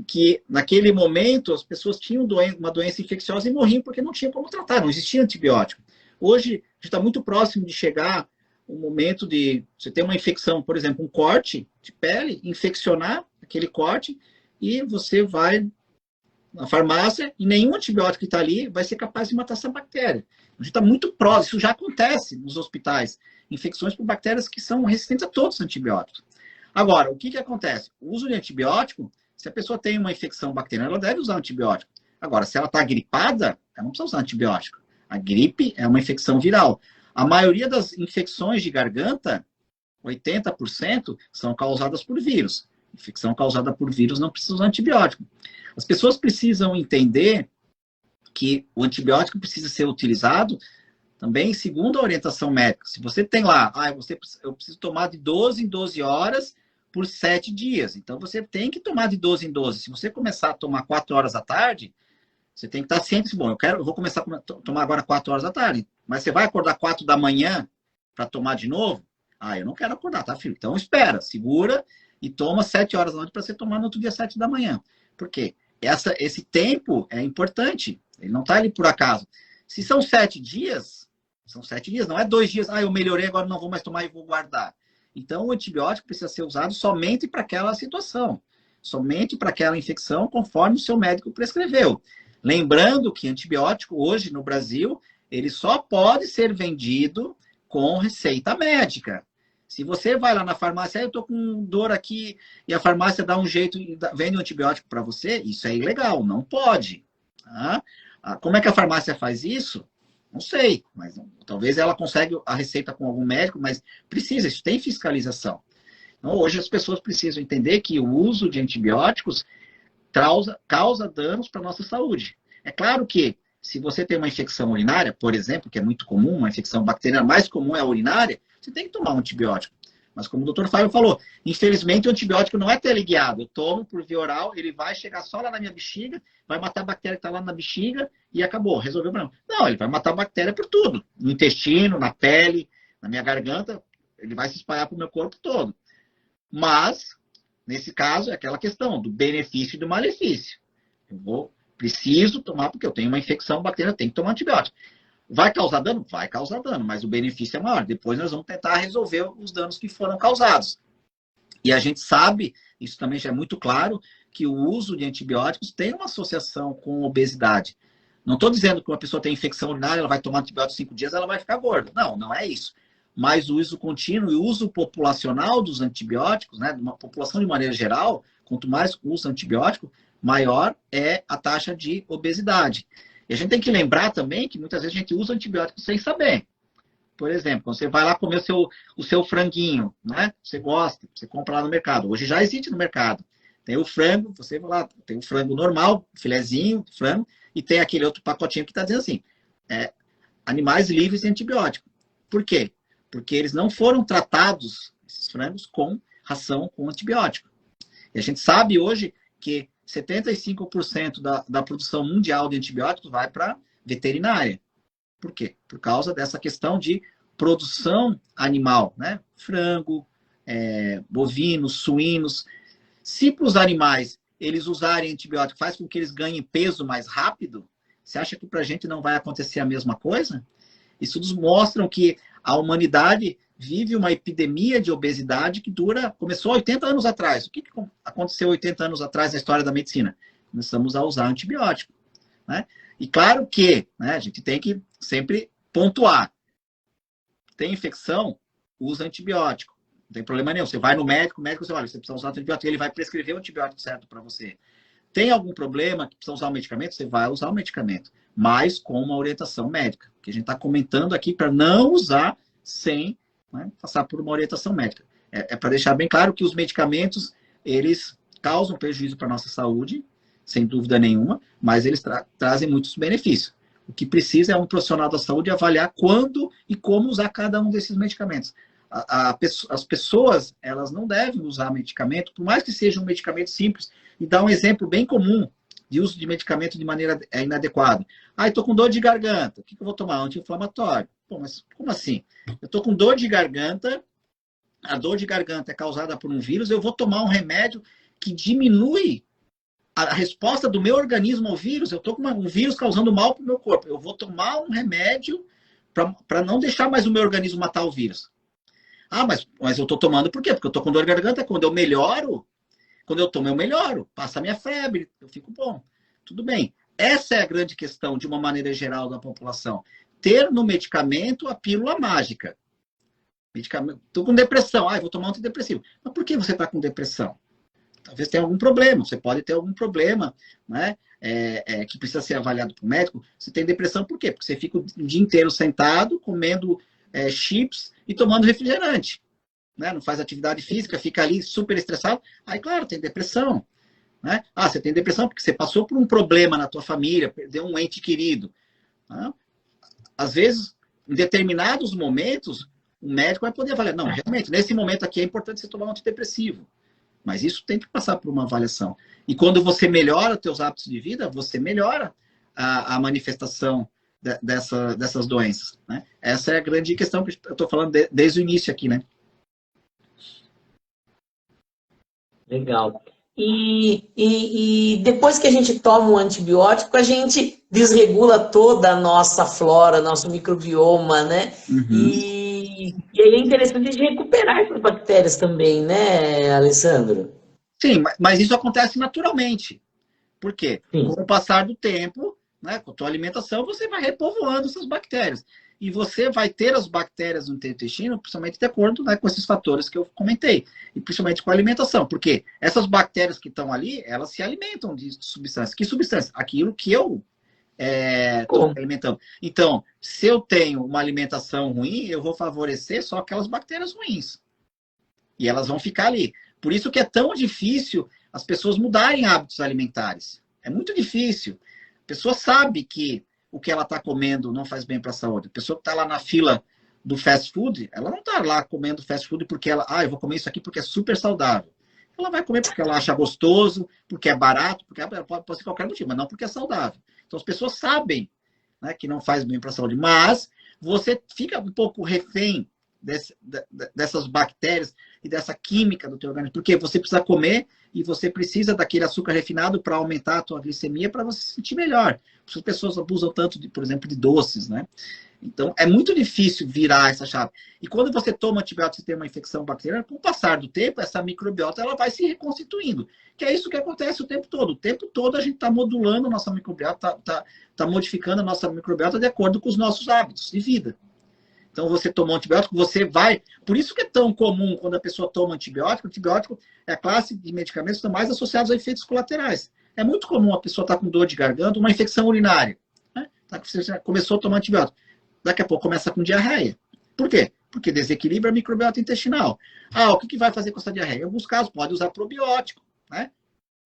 [SPEAKER 2] que naquele momento as pessoas tinham uma doença infecciosa e morriam porque não tinha como tratar, não existia antibiótico. Hoje, a gente está muito próximo de chegar o momento de você ter uma infecção, por exemplo, um corte de pele, infeccionar aquele corte e você vai na farmácia e nenhum antibiótico que está ali vai ser capaz de matar essa bactéria. A gente está muito próximo, isso já acontece nos hospitais, infecções por bactérias que são resistentes a todos os antibióticos. Agora, o que acontece? O uso de antibiótico, se a pessoa tem uma infecção bacteriana, ela deve usar antibiótico. Agora, se ela está gripada, ela não precisa usar antibiótico. A gripe é uma infecção viral. A maioria das infecções de garganta, 80%, são causadas por vírus. Infecção causada por vírus não precisa usar antibiótico. As pessoas precisam entender que o antibiótico precisa ser utilizado também segundo a orientação médica. Se você tem lá, eu preciso tomar de 12 em 12 horas por 7 dias. Então, você tem que tomar de 12 em 12. Se você começar a tomar 4 horas à tarde, você tem que estar ciente, bom, eu vou começar a tomar agora 4 horas da tarde, mas você vai acordar 4 da manhã para tomar de novo? Eu não quero acordar, tá, filho? Então, espera, segura e toma 7 horas da noite para você tomar no outro dia 7 da manhã. Por quê? Esse tempo é importante, ele não está ali por acaso. Se são 7 dias, não é 2 dias, eu melhorei, agora não vou mais tomar e vou guardar. Então, o antibiótico precisa ser usado somente para aquela situação, somente para aquela infecção, conforme o seu médico prescreveu. Lembrando que antibiótico, hoje no Brasil, ele só pode ser vendido com receita médica. Se você vai lá na farmácia, eu estou com dor aqui, e a farmácia dá um jeito e vende um antibiótico para você, isso é ilegal, não pode. Tá? Como é que a farmácia faz isso? Não sei, mas talvez ela consiga a receita com algum médico, mas precisa, isso tem fiscalização. Então, hoje as pessoas precisam entender que o uso de antibióticos causa danos para a nossa saúde. É claro que, se você tem uma infecção urinária, por exemplo, que é muito comum, uma infecção bacteriana mais comum é a urinária, você tem que tomar um antibiótico. Mas como o Dr. Fábio falou, infelizmente o antibiótico não é teleguiado. Eu tomo por via oral, ele vai chegar só lá na minha bexiga, vai matar a bactéria que está lá na bexiga e acabou, resolveu o problema. Não, ele vai matar a bactéria por tudo. No intestino, na pele, na minha garganta, ele vai se espalhar para o meu corpo todo. Mas, nesse caso, é aquela questão do benefício e do malefício. Preciso tomar porque eu tenho uma infecção bacteriana, eu tenho que tomar antibiótico. Vai causar dano? Vai causar dano, mas o benefício é maior. Depois nós vamos tentar resolver os danos que foram causados. E a gente sabe, isso também já é muito claro, que o uso de antibióticos tem uma associação com obesidade. Não estou dizendo que uma pessoa tem infecção urinária, ela vai tomar antibiótico 5 dias, ela vai ficar gorda. Não, não é isso. Mas o uso contínuo e o uso populacional dos antibióticos, né, de uma população de maneira geral, quanto mais usa antibiótico, maior é a taxa de obesidade. E a gente tem que lembrar também que muitas vezes a gente usa antibióticos sem saber. Por exemplo, quando você vai lá comer o seu franguinho, né? Você gosta, você compra lá no mercado. Hoje já existe no mercado. Tem o frango, você vai lá, tem o frango normal, filezinho, frango, e tem aquele outro pacotinho que está dizendo assim, animais livres de antibiótico. Por quê? Porque eles não foram tratados, esses frangos, com ração com antibiótico. E a gente sabe hoje que 75% da produção mundial de antibióticos vai para veterinária. Por quê? Por causa dessa questão de produção animal, né? Frango, bovinos, suínos. Se para os animais eles usarem antibiótico faz com que eles ganhem peso mais rápido, você acha que para a gente não vai acontecer a mesma coisa? Estudos mostram que a humanidade vive uma epidemia de obesidade que começou 80 anos atrás. O que aconteceu 80 anos atrás na história da medicina? Começamos a usar antibiótico. Né? E claro que, né, a gente tem que sempre pontuar. tem infecção, usa antibiótico. Não tem problema nenhum. Você vai no médico, o médico você olha, você precisa usar antibiótico, ele vai prescrever o antibiótico certo para você. Tem algum problema que precisa usar o medicamento, você vai usar o medicamento, mas com uma orientação médica, que a gente está comentando aqui para não usar sem, né, passar por uma orientação médica. É para deixar bem claro que os medicamentos, eles causam prejuízo para a nossa saúde, sem dúvida nenhuma, mas eles trazem muitos benefícios. O que precisa é um profissional da saúde avaliar quando e como usar cada um desses medicamentos. As pessoas, elas não devem usar medicamento, por mais que seja um medicamento simples, e dar um exemplo bem comum de uso de medicamento de maneira inadequada. Ah, eu estou com dor de garganta, o que eu vou tomar? Anti-inflamatório. Pô, mas como assim? Eu estou com dor de garganta, a dor de garganta é causada por um vírus, eu vou tomar um remédio que diminui a resposta do meu organismo ao vírus. Eu estou com um vírus causando mal para o meu corpo. Eu vou tomar um remédio para não deixar mais o meu organismo matar o vírus. Ah, mas eu estou tomando por quê? Porque eu estou com dor de garganta. Quando eu melhoro, quando eu tomo, eu melhoro. Passa a minha febre, eu fico bom. Tudo bem. Essa é a grande questão, de uma maneira geral, da população. Ter no medicamento a pílula mágica. Estou com depressão. Ah, eu vou tomar um antidepressivo. Mas por que você está com depressão? Talvez tenha algum problema. Você pode ter algum problema, né? Que precisa ser avaliado por médico. Você tem depressão por quê? Porque você fica o dia inteiro sentado, comendo chips e tomando refrigerante. Né? Não faz atividade física, fica ali super estressado. Aí, claro, tem depressão. Né? Ah, você tem depressão porque você passou por um problema na tua família, perdeu um ente querido. Né? Às vezes, em determinados momentos, o médico vai poder avaliar. Não, realmente, nesse momento aqui é importante você tomar um antidepressivo. Mas isso tem que passar por uma avaliação. E quando você melhora os teus hábitos de vida, você melhora a manifestação dessas doenças. Né? Essa é a grande questão que eu estou falando desde o início aqui, né?
[SPEAKER 1] Legal. E depois que a gente toma um antibiótico, a gente desregula toda a nossa flora, nosso microbioma, né?
[SPEAKER 2] Uhum.
[SPEAKER 1] E aí é interessante a gente recuperar essas bactérias também, né, Alessandro?
[SPEAKER 2] Sim, mas isso acontece naturalmente. Por quê?
[SPEAKER 1] Sim.
[SPEAKER 2] Com o passar do tempo, né, com a tua alimentação, você vai repovoando essas bactérias. E você vai ter as bactérias no teu intestino, principalmente de acordo, né, com esses fatores que eu comentei. E principalmente com a alimentação. Porque essas bactérias que estão ali, elas se alimentam de substâncias. Que substâncias? Aquilo que eu estou alimentando. Então, se eu tenho uma alimentação ruim, eu vou favorecer só aquelas bactérias ruins. E elas vão ficar ali. Por isso que é tão difícil as pessoas mudarem hábitos alimentares. É muito difícil. A pessoa sabe que o que ela está comendo não faz bem para a saúde. A pessoa que está lá na fila do fast food, ela não está lá comendo fast food porque ela, eu vou comer isso aqui porque é super saudável. Ela vai comer porque ela acha gostoso, porque é barato, porque pode ser qualquer motivo, mas não porque é saudável. Então as pessoas sabem, né, que não faz bem para a saúde, mas você fica um pouco refém dessas bactérias e dessa química do teu organismo, porque você precisa comer e você precisa daquele açúcar refinado para aumentar a tua glicemia para você se sentir melhor. As pessoas abusam tanto, por exemplo, de doces, né? Então, é muito difícil virar essa chave. E quando você toma antibiótico e tem uma infecção bacteriana, com o passar do tempo, essa microbiota ela vai se reconstituindo. Que é isso que acontece o tempo todo. O tempo todo a gente está modulando a nossa microbiota, está modificando a nossa microbiota de acordo com os nossos hábitos de vida. Então, você tomou antibiótico, você vai... Por isso que é tão comum quando a pessoa toma antibiótico. Antibiótico é a classe de medicamentos que estão mais associados a efeitos colaterais. É muito comum a pessoa estar com dor de garganta, uma infecção urinária. Né? Você já começou a tomar antibiótico. Daqui a pouco começa com diarreia. Por quê? Porque desequilibra a microbiota intestinal. O que vai fazer com essa diarreia? Em alguns casos, pode usar probiótico. Né?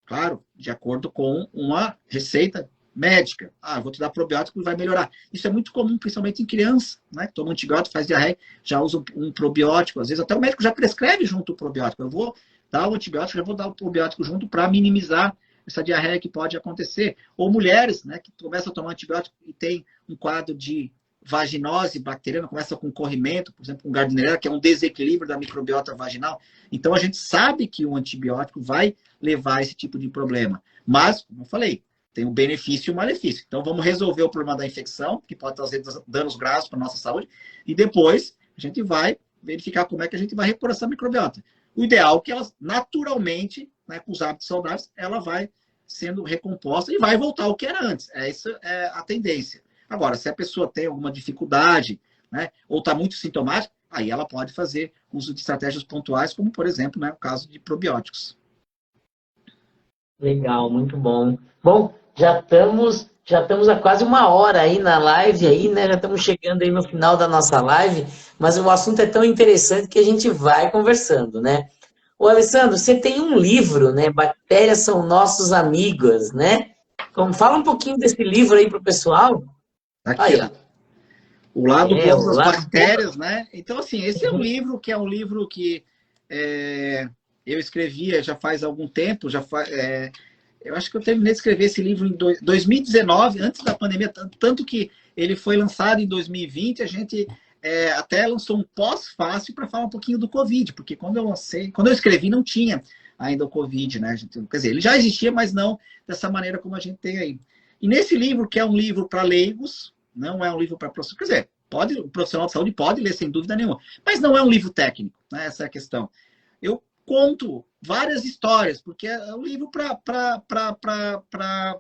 [SPEAKER 2] Claro, de acordo com uma receita médica. Vou te dar probiótico e vai melhorar. Isso é muito comum, principalmente em criança, né? Toma antibiótico, faz diarreia, já usa um probiótico. Às vezes até o médico já prescreve junto o probiótico. Eu vou dar o antibiótico, já vou dar o probiótico junto para minimizar essa diarreia que pode acontecer. Ou mulheres, né, que começam a tomar antibiótico e tem um quadro de vaginose bacteriana, começa com corrimento, por exemplo, com Gardnerella, que é um desequilíbrio da microbiota vaginal. Então, a gente sabe que o antibiótico vai levar a esse tipo de problema. Mas, como eu falei, tem um benefício e um malefício. Então, vamos resolver o problema da infecção, que pode trazer danos graves para a nossa saúde, e depois a gente vai verificar como é que a gente vai repor essa microbiota. O ideal é que ela, naturalmente, né, com os hábitos saudáveis, ela vai sendo recomposta e vai voltar ao que era antes. Essa é a tendência. Agora, se a pessoa tem alguma dificuldade, né? Ou está muito sintomática, aí ela pode fazer uso de estratégias pontuais, como, por exemplo, né, o caso de probióticos.
[SPEAKER 1] Legal, muito bom. Bom, já estamos há quase uma hora aí na live aí, né? Já estamos chegando aí no final da nossa live, mas o assunto é tão interessante que a gente vai conversando, né? Ô, Alessandro, você tem um livro, né? Bactérias são nossos amigos, né? Então, fala um pouquinho desse livro aí pro pessoal.
[SPEAKER 2] Aqui,
[SPEAKER 1] Aí,
[SPEAKER 2] ó.
[SPEAKER 1] ó.
[SPEAKER 2] O lado
[SPEAKER 1] É,
[SPEAKER 2] bom
[SPEAKER 1] o
[SPEAKER 2] das
[SPEAKER 1] lado bom.
[SPEAKER 2] bactérias, né? Então, assim, esse é um livro que eu escrevia já faz algum tempo, eu acho que eu terminei de escrever esse livro em 2019, antes da pandemia, tanto que ele foi lançado em 2020, a gente até lançou um pós-fácil para falar um pouquinho do Covid, porque quando eu escrevi, não tinha ainda o Covid, né? Quer dizer, ele já existia, mas não dessa maneira como a gente tem aí. E nesse livro, que é um livro para leigos, não é um livro para profissionais, quer dizer, o profissional de saúde pode ler sem dúvida nenhuma, mas não é um livro técnico, né? Essa é a questão. Eu conto várias histórias, porque é um livro para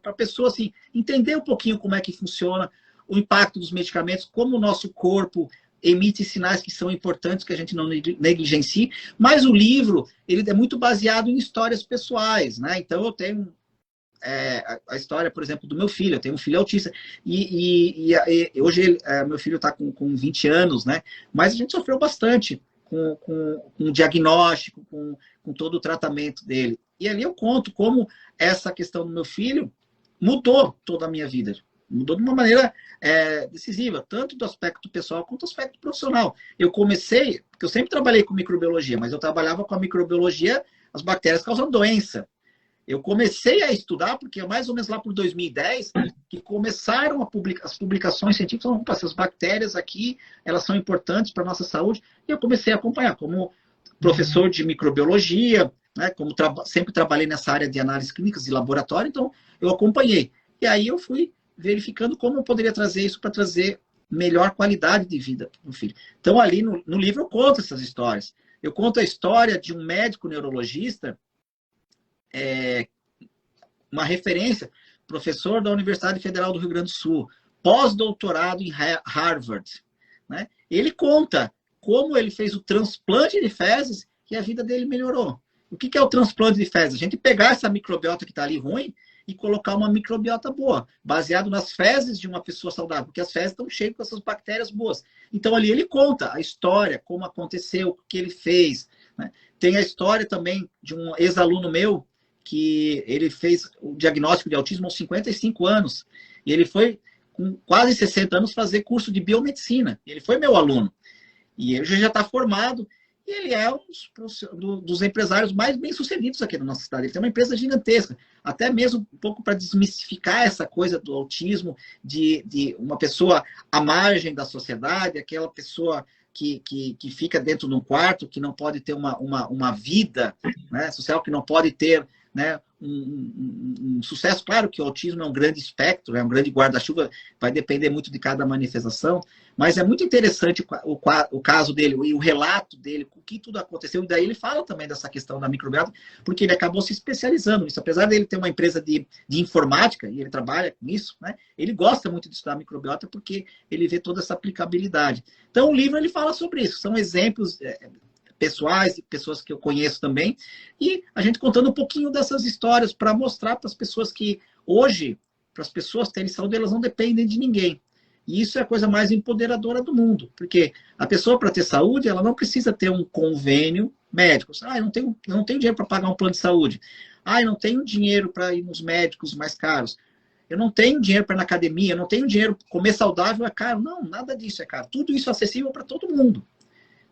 [SPEAKER 2] a pessoa assim, entender um pouquinho como é que funciona o impacto dos medicamentos, como o nosso corpo emite sinais que são importantes, que a gente não negligencie, mas o livro ele é muito baseado em histórias pessoais, né? Então eu tenho a história, por exemplo, do meu filho. Eu tenho um filho autista e hoje meu filho está com 20 anos, né? Mas a gente sofreu bastante com o diagnóstico, com todo o tratamento dele. E ali eu conto como essa questão do meu filho mudou toda a minha vida. Mudou de uma maneira decisiva, tanto do aspecto pessoal quanto do aspecto profissional. Eu comecei, porque eu sempre trabalhei com microbiologia, mas eu trabalhava com a microbiologia, as bactérias causando doença. Eu comecei a estudar, porque mais ou menos lá por 2010, que começaram as publicações científicas, falando, essas bactérias aqui, elas são importantes para a nossa saúde, e eu comecei a acompanhar, como professor de microbiologia, né, como sempre trabalhei nessa área de análises clínicas de laboratório, então eu acompanhei. E aí eu fui verificando como eu poderia trazer isso para trazer melhor qualidade de vida para o filho. Então ali no livro eu conto essas histórias. Eu conto a história de um médico neurologista, uma referência, professor da Universidade Federal do Rio Grande do Sul, pós-doutorado em Harvard, né? Ele conta como ele fez o transplante de fezes e a vida dele melhorou. O que é o transplante de fezes? A gente pegar essa microbiota que está ali ruim e colocar uma microbiota boa, baseado nas fezes de uma pessoa saudável, porque as fezes estão cheias com essas bactérias boas. Então ali ele conta a história, como aconteceu, o que ele fez, né? Tem a história também de um ex-aluno meu, que ele fez o diagnóstico de autismo aos 55 anos. E ele foi, com quase 60 anos, fazer curso de biomedicina. Ele foi meu aluno. E ele já está formado. E ele é um dos empresários mais bem-sucedidos aqui na nossa cidade. Ele tem uma empresa gigantesca. Até mesmo um pouco para desmistificar essa coisa do autismo, de uma pessoa à margem da sociedade, aquela pessoa que fica dentro de um quarto, que não pode ter uma vida, né, social, que não pode ter, né, um sucesso. Claro que o autismo é um grande espectro, é um grande guarda-chuva, vai depender muito de cada manifestação, mas é muito interessante o caso dele e o relato dele, o que tudo aconteceu, e daí ele fala também dessa questão da microbiota, porque ele acabou se especializando nisso. Apesar dele ter uma empresa de informática, e ele trabalha com isso, né, ele gosta muito de estudar microbiota porque ele vê toda essa aplicabilidade. Então o livro ele fala sobre isso, são exemplos pessoais, pessoas que eu conheço também, e a gente contando um pouquinho dessas histórias para mostrar para as pessoas que hoje, para as pessoas terem saúde, elas não dependem de ninguém. E isso é a coisa mais empoderadora do mundo, porque a pessoa, para ter saúde, ela não precisa ter um convênio médico. Eu não tenho dinheiro para pagar um plano de saúde. Eu não tenho dinheiro para ir nos médicos mais caros. Eu não tenho dinheiro para ir na academia, eu não tenho dinheiro para comer saudável, é caro. Não, nada disso é caro. Tudo isso é acessível para todo mundo.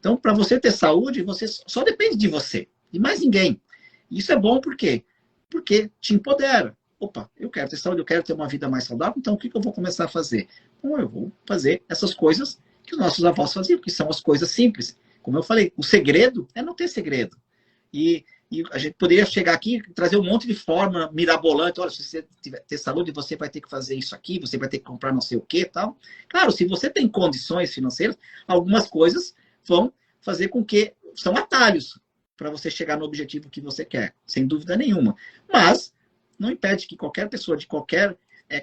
[SPEAKER 2] Então, para você ter saúde, você só depende de você, de mais ninguém. Isso é bom por quê? Porque te empodera. Opa, eu quero ter saúde, eu quero ter uma vida mais saudável, então o que eu vou começar a fazer? Bom, eu vou fazer essas coisas que os nossos avós faziam, que são as coisas simples. Como eu falei, o segredo é não ter segredo. E a gente poderia chegar aqui e trazer um monte de forma mirabolante. Olha, se você ter saúde, você vai ter que fazer isso aqui, você vai ter que comprar não sei o quê, tal. Claro, se você tem condições financeiras, algumas coisas vão fazer com que são atalhos para você chegar no objetivo que você quer, sem dúvida nenhuma. Mas não impede que qualquer pessoa de qualquer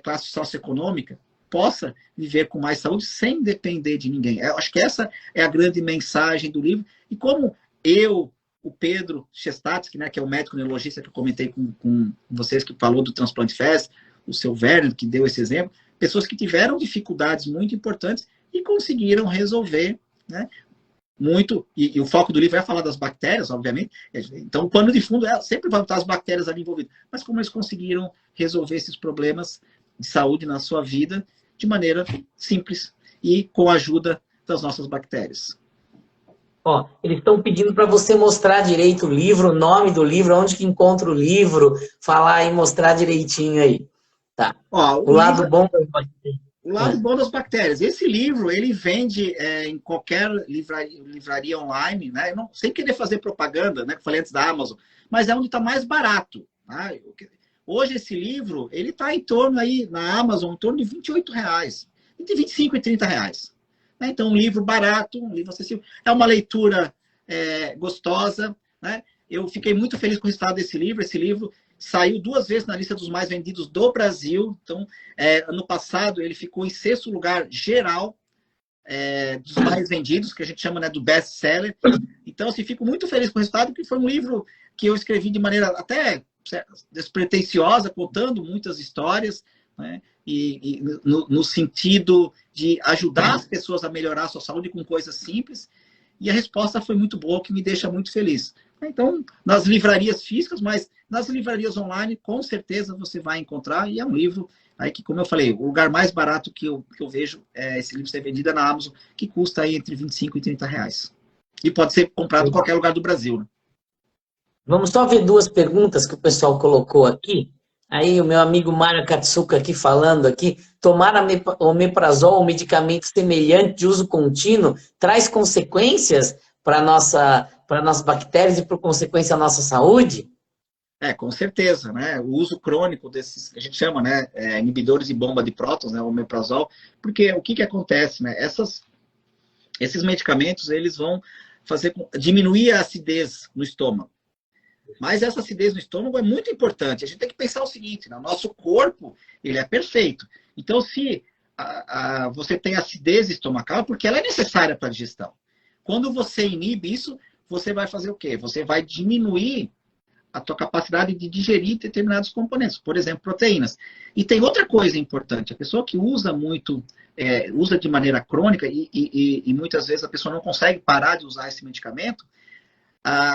[SPEAKER 2] classe socioeconômica possa viver com mais saúde sem depender de ninguém. Eu acho que essa é a grande mensagem do livro. E como eu, o Pedro Chestatsky, né, que é o médico neurologista que eu comentei com vocês, que falou do Transplante Fest, o seu Werner, que deu esse exemplo, pessoas que tiveram dificuldades muito importantes e conseguiram resolver, né, muito, e o foco do livro é falar das bactérias, obviamente, então o pano de fundo sempre vai estar as bactérias ali envolvidas, mas como eles conseguiram resolver esses problemas de saúde na sua vida de maneira simples e com a ajuda das nossas bactérias.
[SPEAKER 1] Ó, eles estão pedindo para você mostrar direito o livro, o nome do livro, onde que encontra o livro, falar e mostrar direitinho aí. Tá.
[SPEAKER 2] Ó,
[SPEAKER 1] o lado
[SPEAKER 2] livro...
[SPEAKER 1] bom...
[SPEAKER 2] O lado bom das bactérias. Esse livro, ele vende em qualquer livraria online, né? Eu não, sem querer fazer propaganda, né? Que eu falei antes da Amazon, mas é onde está mais barato. Tá? Hoje, esse livro, ele está em torno aí, na Amazon, em torno de R$28. Entre 25 e 30 reais. Né? Então, um livro barato, um livro acessível. É uma leitura gostosa, né? Eu fiquei muito feliz com o resultado desse livro. Esse livro saiu 2 vezes na lista dos mais vendidos do Brasil. Então, ano passado, ele ficou em 6º lugar geral dos mais vendidos, que a gente chama, né, do best-seller. Então, assim, fico muito feliz com o resultado, porque foi um livro que eu escrevi de maneira até despretensiosa, contando muitas histórias, né, e no sentido de ajudar as pessoas a melhorar a sua saúde com coisas simples. E a resposta foi muito boa, que me deixa muito feliz. Então, nas livrarias físicas, mas nas livrarias online, com certeza você vai encontrar. E é um livro aí que, como eu falei, o lugar mais barato que eu vejo é esse livro ser vendido na Amazon, que custa aí entre 25 e 30 reais. E pode ser comprado em qualquer lugar do Brasil. Né?
[SPEAKER 1] Vamos só ver 2 perguntas que o pessoal colocou aqui. Aí o meu amigo Mário Katsuka aqui falando aqui, tomar omeprazol, um medicamento semelhante de uso contínuo, traz consequências para nossas bactérias e, por consequência, a nossa saúde?
[SPEAKER 2] Com certeza, né? O uso crônico desses, que a gente chama, né, inibidores de bomba de prótons, né, o omeprazol, porque o que acontece, né? Esses medicamentos, eles vão diminuir a acidez no estômago. Mas essa acidez no estômago é muito importante. A gente tem que pensar o seguinte, né? O nosso corpo, ele é perfeito. Então, se você tem acidez estomacal, é porque ela é necessária para a digestão. Quando você inibe isso, você vai fazer o quê? Você vai diminuir a tua capacidade de digerir determinados componentes, por exemplo, proteínas. E tem outra coisa importante, a pessoa que usa muito, usa de maneira crônica e muitas vezes a pessoa não consegue parar de usar esse medicamento,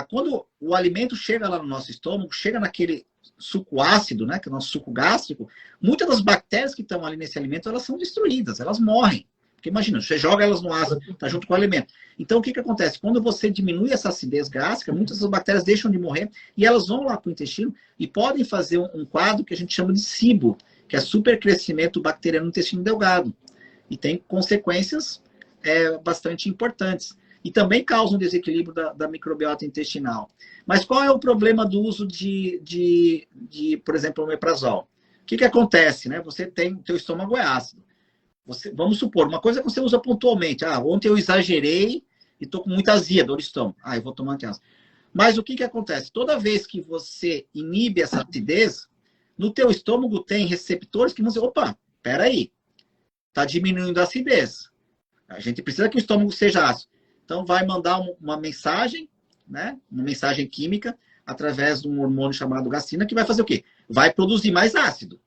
[SPEAKER 2] quando o alimento chega lá no nosso estômago, chega naquele suco ácido, né, que é o nosso suco gástrico, muitas das bactérias que estão ali nesse alimento, elas são destruídas, elas morrem. Porque imagina, você joga elas no ácido, está junto com o alimento. Então, o que acontece? Quando você diminui essa acidez gástrica, muitas das bactérias deixam de morrer e elas vão lá para o intestino e podem fazer um quadro que a gente chama de SIBO, que é supercrescimento bacteriano no intestino delgado. E tem consequências bastante importantes. E também causam desequilíbrio da microbiota intestinal. Mas qual é o problema do uso de por exemplo, omeprazol? O que acontece? Né? Você tem, teu estômago é ácido. Vamos supor, uma coisa que você usa pontualmente. Ontem eu exagerei e estou com muita azia, dor de estômago. Eu vou tomar antiácido. Mas o que acontece? Toda vez que você inibe essa acidez, no teu estômago tem receptores que vão dizer, opa, peraí, está diminuindo a acidez. A gente precisa que o estômago seja ácido. Então vai mandar uma mensagem, né? Uma mensagem química, através de um hormônio chamado gastrina, que vai fazer o quê? Vai produzir mais ácido.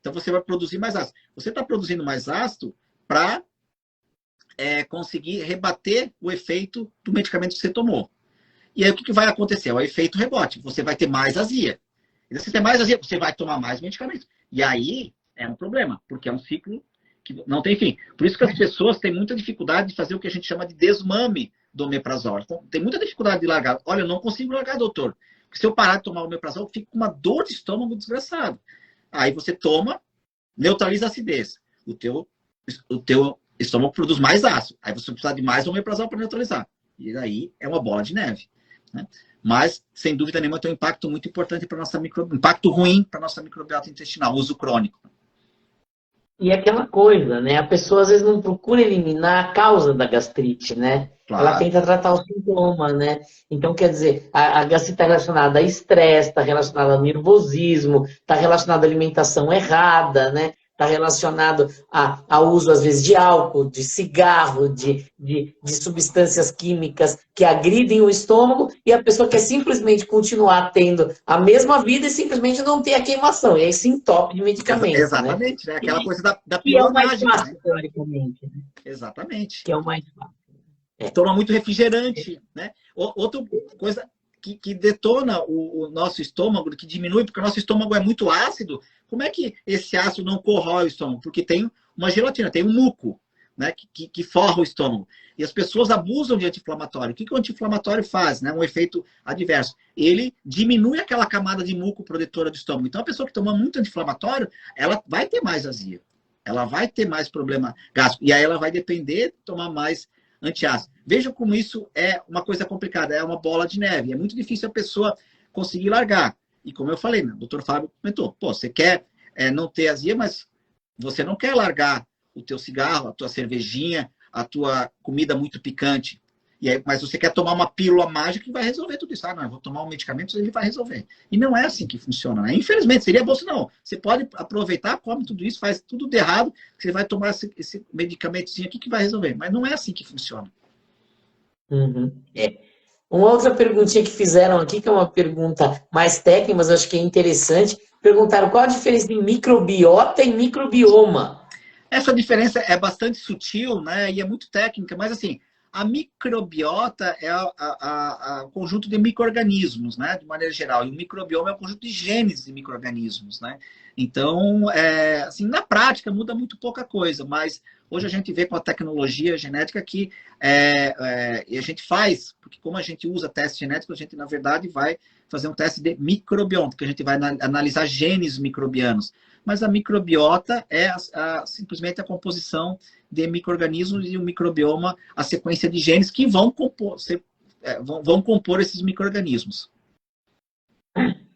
[SPEAKER 2] Então, você vai produzir mais ácido. Você está produzindo mais ácido para conseguir rebater o efeito do medicamento que você tomou. E aí, o que vai acontecer? É o efeito rebote. Você vai ter mais azia. E se você tem mais azia, você vai tomar mais medicamento. E aí, é um problema, porque é um ciclo que não tem fim. Por isso que as pessoas têm muita dificuldade de fazer o que a gente chama de desmame do omeprazol. Então, tem muita dificuldade de largar. Olha, eu não consigo largar, doutor. Porque se eu parar de tomar o omeprazol, eu fico com uma dor de estômago desgraçada. Aí você toma, neutraliza a acidez. O teu estômago produz mais ácido. Aí você precisa de mais omeprazol para neutralizar. E aí é uma bola de neve. Né? Mas, sem dúvida nenhuma, tem um impacto muito importante para nossa impacto ruim para a nossa microbiota intestinal, uso crônico.
[SPEAKER 1] E aquela coisa, né? A pessoa às vezes não procura eliminar a causa da gastrite, né?
[SPEAKER 2] Claro.
[SPEAKER 1] Ela tenta tratar o sintoma, né? Então, quer dizer, a gastrite está relacionada a estresse, está relacionada a nervosismo, está relacionada à alimentação errada, né? está relacionado ao uso, às vezes, de álcool, de cigarro, de substâncias químicas que agridem o estômago, e a pessoa quer simplesmente continuar tendo a mesma vida e simplesmente não ter a queimação, e aí se entope de medicamento,
[SPEAKER 2] Exatamente, né? Aquela coisa da
[SPEAKER 1] que é
[SPEAKER 2] pílula
[SPEAKER 1] o mais
[SPEAKER 2] mágica,
[SPEAKER 1] fácil,
[SPEAKER 2] né?
[SPEAKER 1] teoricamente. Né?
[SPEAKER 2] Exatamente.
[SPEAKER 1] Que é o mais fácil.
[SPEAKER 2] Toma muito refrigerante, né? Outra coisa que detona o nosso estômago, que diminui, porque o nosso estômago é muito ácido. Como é que esse ácido não corrói o estômago? Porque tem uma gelatina, tem um muco, né? Que forra o estômago. E as pessoas abusam de anti-inflamatório. O que o anti-inflamatório faz? Né? Um efeito adverso. Ele diminui aquela camada de muco protetora do estômago. Então, a pessoa que toma muito anti-inflamatório, ela vai ter mais azia. Ela vai ter mais problema gástrico. E aí ela vai depender de tomar mais antiácido. Veja como isso é uma coisa complicada, é uma bola de neve. É muito difícil a pessoa conseguir largar. E como eu falei, né, o doutor Fábio comentou, pô, você quer não ter azia, mas você não quer largar o teu cigarro, a tua cervejinha, a tua comida muito picante. E aí, mas você quer tomar uma pílula mágica que vai resolver tudo isso. Ah, não, eu vou tomar um medicamento e ele vai resolver. E não é assim que funciona, né? Infelizmente, seria bom se não. Você pode aproveitar, come tudo isso, faz tudo de errado, você vai tomar esse medicamentozinho aqui que vai resolver. Mas não é assim que funciona.
[SPEAKER 1] Uhum. Uma outra perguntinha que fizeram aqui, que é uma pergunta mais técnica, mas eu acho que é interessante. Perguntaram qual a diferença de microbiota e microbioma.
[SPEAKER 2] Essa diferença é bastante sutil, né? E é muito técnica, mas assim, a microbiota é o conjunto de micro-organismos, né? De maneira geral. E o microbioma é o conjunto de genes de micro-organismos, né? Então, assim, na prática muda muito pouca coisa, mas hoje a gente vê com a tecnologia genética que e a gente faz, porque como a gente usa teste genético, a gente, na verdade, vai fazer um teste de microbioma, porque a gente vai analisar genes microbianos. Mas a microbiota é simplesmente a composição de micro-organismos e o microbioma, a sequência de genes que vão compor esses micro-organismos.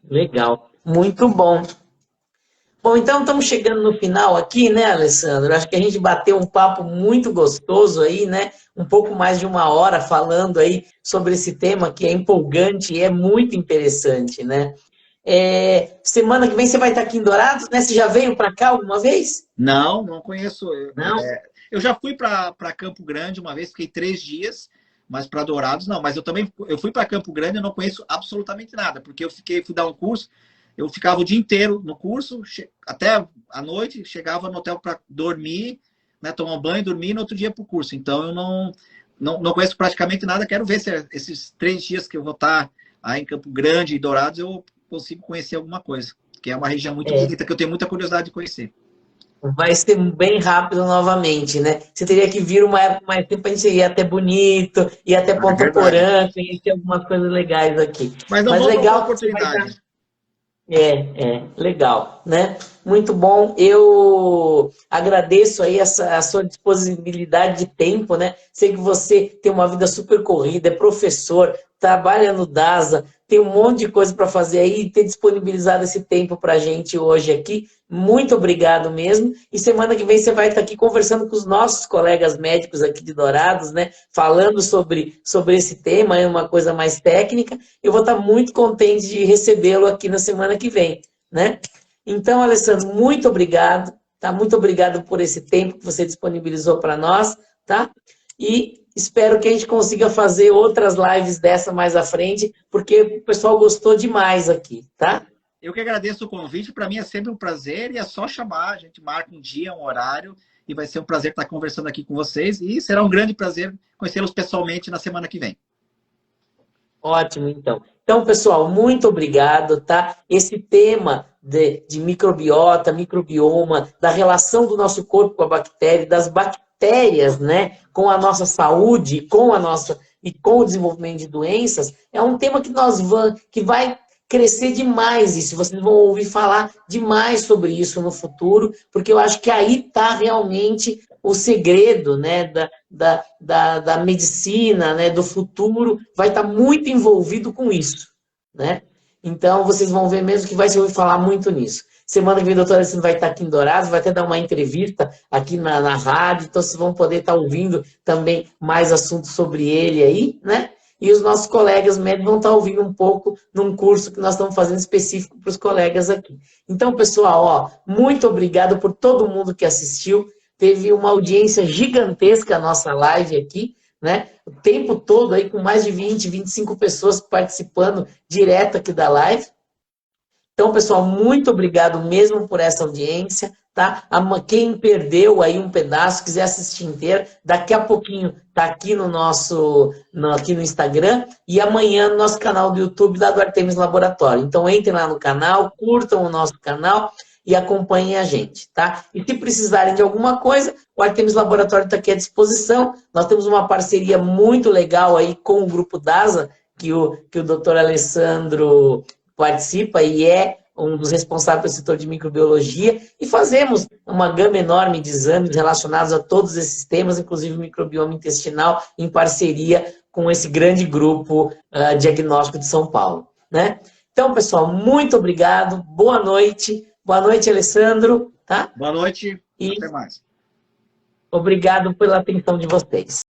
[SPEAKER 1] Legal, muito bom. Bom, então estamos chegando no final aqui, né, Alessandro? Acho que a gente bateu um papo muito gostoso aí, né? Um pouco mais de uma hora falando aí sobre esse tema que é empolgante e é muito interessante, né? Semana que vem você vai estar aqui em Dourados, né? Você já veio para cá alguma vez?
[SPEAKER 2] Não conheço.
[SPEAKER 1] Não?
[SPEAKER 2] Eu já fui para Campo Grande uma vez, fiquei 3 dias, mas para Dourados não. Mas eu fui para Campo Grande e não conheço absolutamente nada, porque fui dar um curso, eu ficava o dia inteiro no curso, até a noite, chegava no hotel para dormir, né, tomar um banho, dormir e no outro dia para o curso. Então eu não conheço praticamente nada. Quero ver se esses 3 dias que eu vou estar aí em Campo Grande e Dourados eu consigo conhecer alguma coisa, que é uma região muito bonita que eu tenho muita curiosidade de conhecer.
[SPEAKER 1] Vai ser bem rápido novamente, né? Você teria que vir uma época mais tempo, a gente ia até Bonito, ia até Ponta Porã, conhecer algumas coisas legais aqui.
[SPEAKER 2] Mas não vou legal que você vai dar.
[SPEAKER 1] Legal, né? Muito bom. Eu agradeço aí a sua disponibilidade de tempo, né? Sei que você tem uma vida super corrida, é professor, trabalha no DASA, tem um monte de coisa para fazer aí e ter disponibilizado esse tempo para a gente hoje aqui. Muito obrigado mesmo. E semana que vem você vai estar aqui conversando com os nossos colegas médicos aqui de Dourados, né? Falando sobre esse tema, é uma coisa mais técnica. Eu vou estar muito contente de recebê-lo aqui na semana que vem, né? Então, Alessandro, muito obrigado, tá? Muito obrigado por esse tempo que você disponibilizou para nós, tá? E espero que a gente consiga fazer outras lives dessa mais à frente, porque o pessoal gostou demais aqui, tá?
[SPEAKER 2] Eu que agradeço o convite, para mim é sempre um prazer e é só chamar, a gente marca um dia, um horário e vai ser um prazer estar conversando aqui com vocês e será um grande prazer conhecê-los pessoalmente na semana que vem.
[SPEAKER 1] Ótimo, então. Então, pessoal, muito obrigado, tá? Esse tema de microbiota, microbioma, da relação do nosso corpo com a bactéria, das bactérias, né, com a nossa saúde, com o desenvolvimento de doenças, é um tema que vai crescer demais isso. Vocês vão ouvir falar demais sobre isso no futuro, porque eu acho que aí está realmente o segredo, né, da medicina, né, do futuro, vai estar muito envolvido com isso, né? Então, vocês vão ver mesmo que vai se ouvir falar muito nisso. Semana que vem, a doutora Alessandra vai estar aqui em Dourados, vai até dar uma entrevista aqui na rádio, então vocês vão poder estar ouvindo também mais assuntos sobre ele aí, né? e os nossos colegas médicos vão estar ouvindo um pouco num curso que nós estamos fazendo específico para os colegas aqui. Então, pessoal, ó, muito obrigado por todo mundo que assistiu. Teve uma audiência gigantesca a nossa live aqui, né? O tempo todo aí com mais de 20, 25 pessoas participando direto aqui da live. Então, pessoal, muito obrigado mesmo por essa audiência, tá? Quem perdeu aí um pedaço, quiser assistir inteiro, daqui a pouquinho tá aqui no aqui no Instagram e amanhã no nosso canal do YouTube da do Artemis Laboratório. Então, entrem lá no canal, curtam o nosso canal e acompanhem a gente, tá? E se precisarem de alguma coisa, o Artemis Laboratório está aqui à disposição. Nós temos uma parceria muito legal aí com o Grupo DASA, que o Dr. Alessandro participa e é um dos responsáveis pelo setor de microbiologia, e fazemos uma gama enorme de exames relacionados a todos esses temas, inclusive microbioma intestinal, em parceria com esse grande grupo diagnóstico de São Paulo, né? Então, pessoal, muito obrigado, boa noite, Alessandro, tá?
[SPEAKER 2] Boa noite,
[SPEAKER 1] e
[SPEAKER 2] até mais.
[SPEAKER 1] obrigado pela atenção de vocês.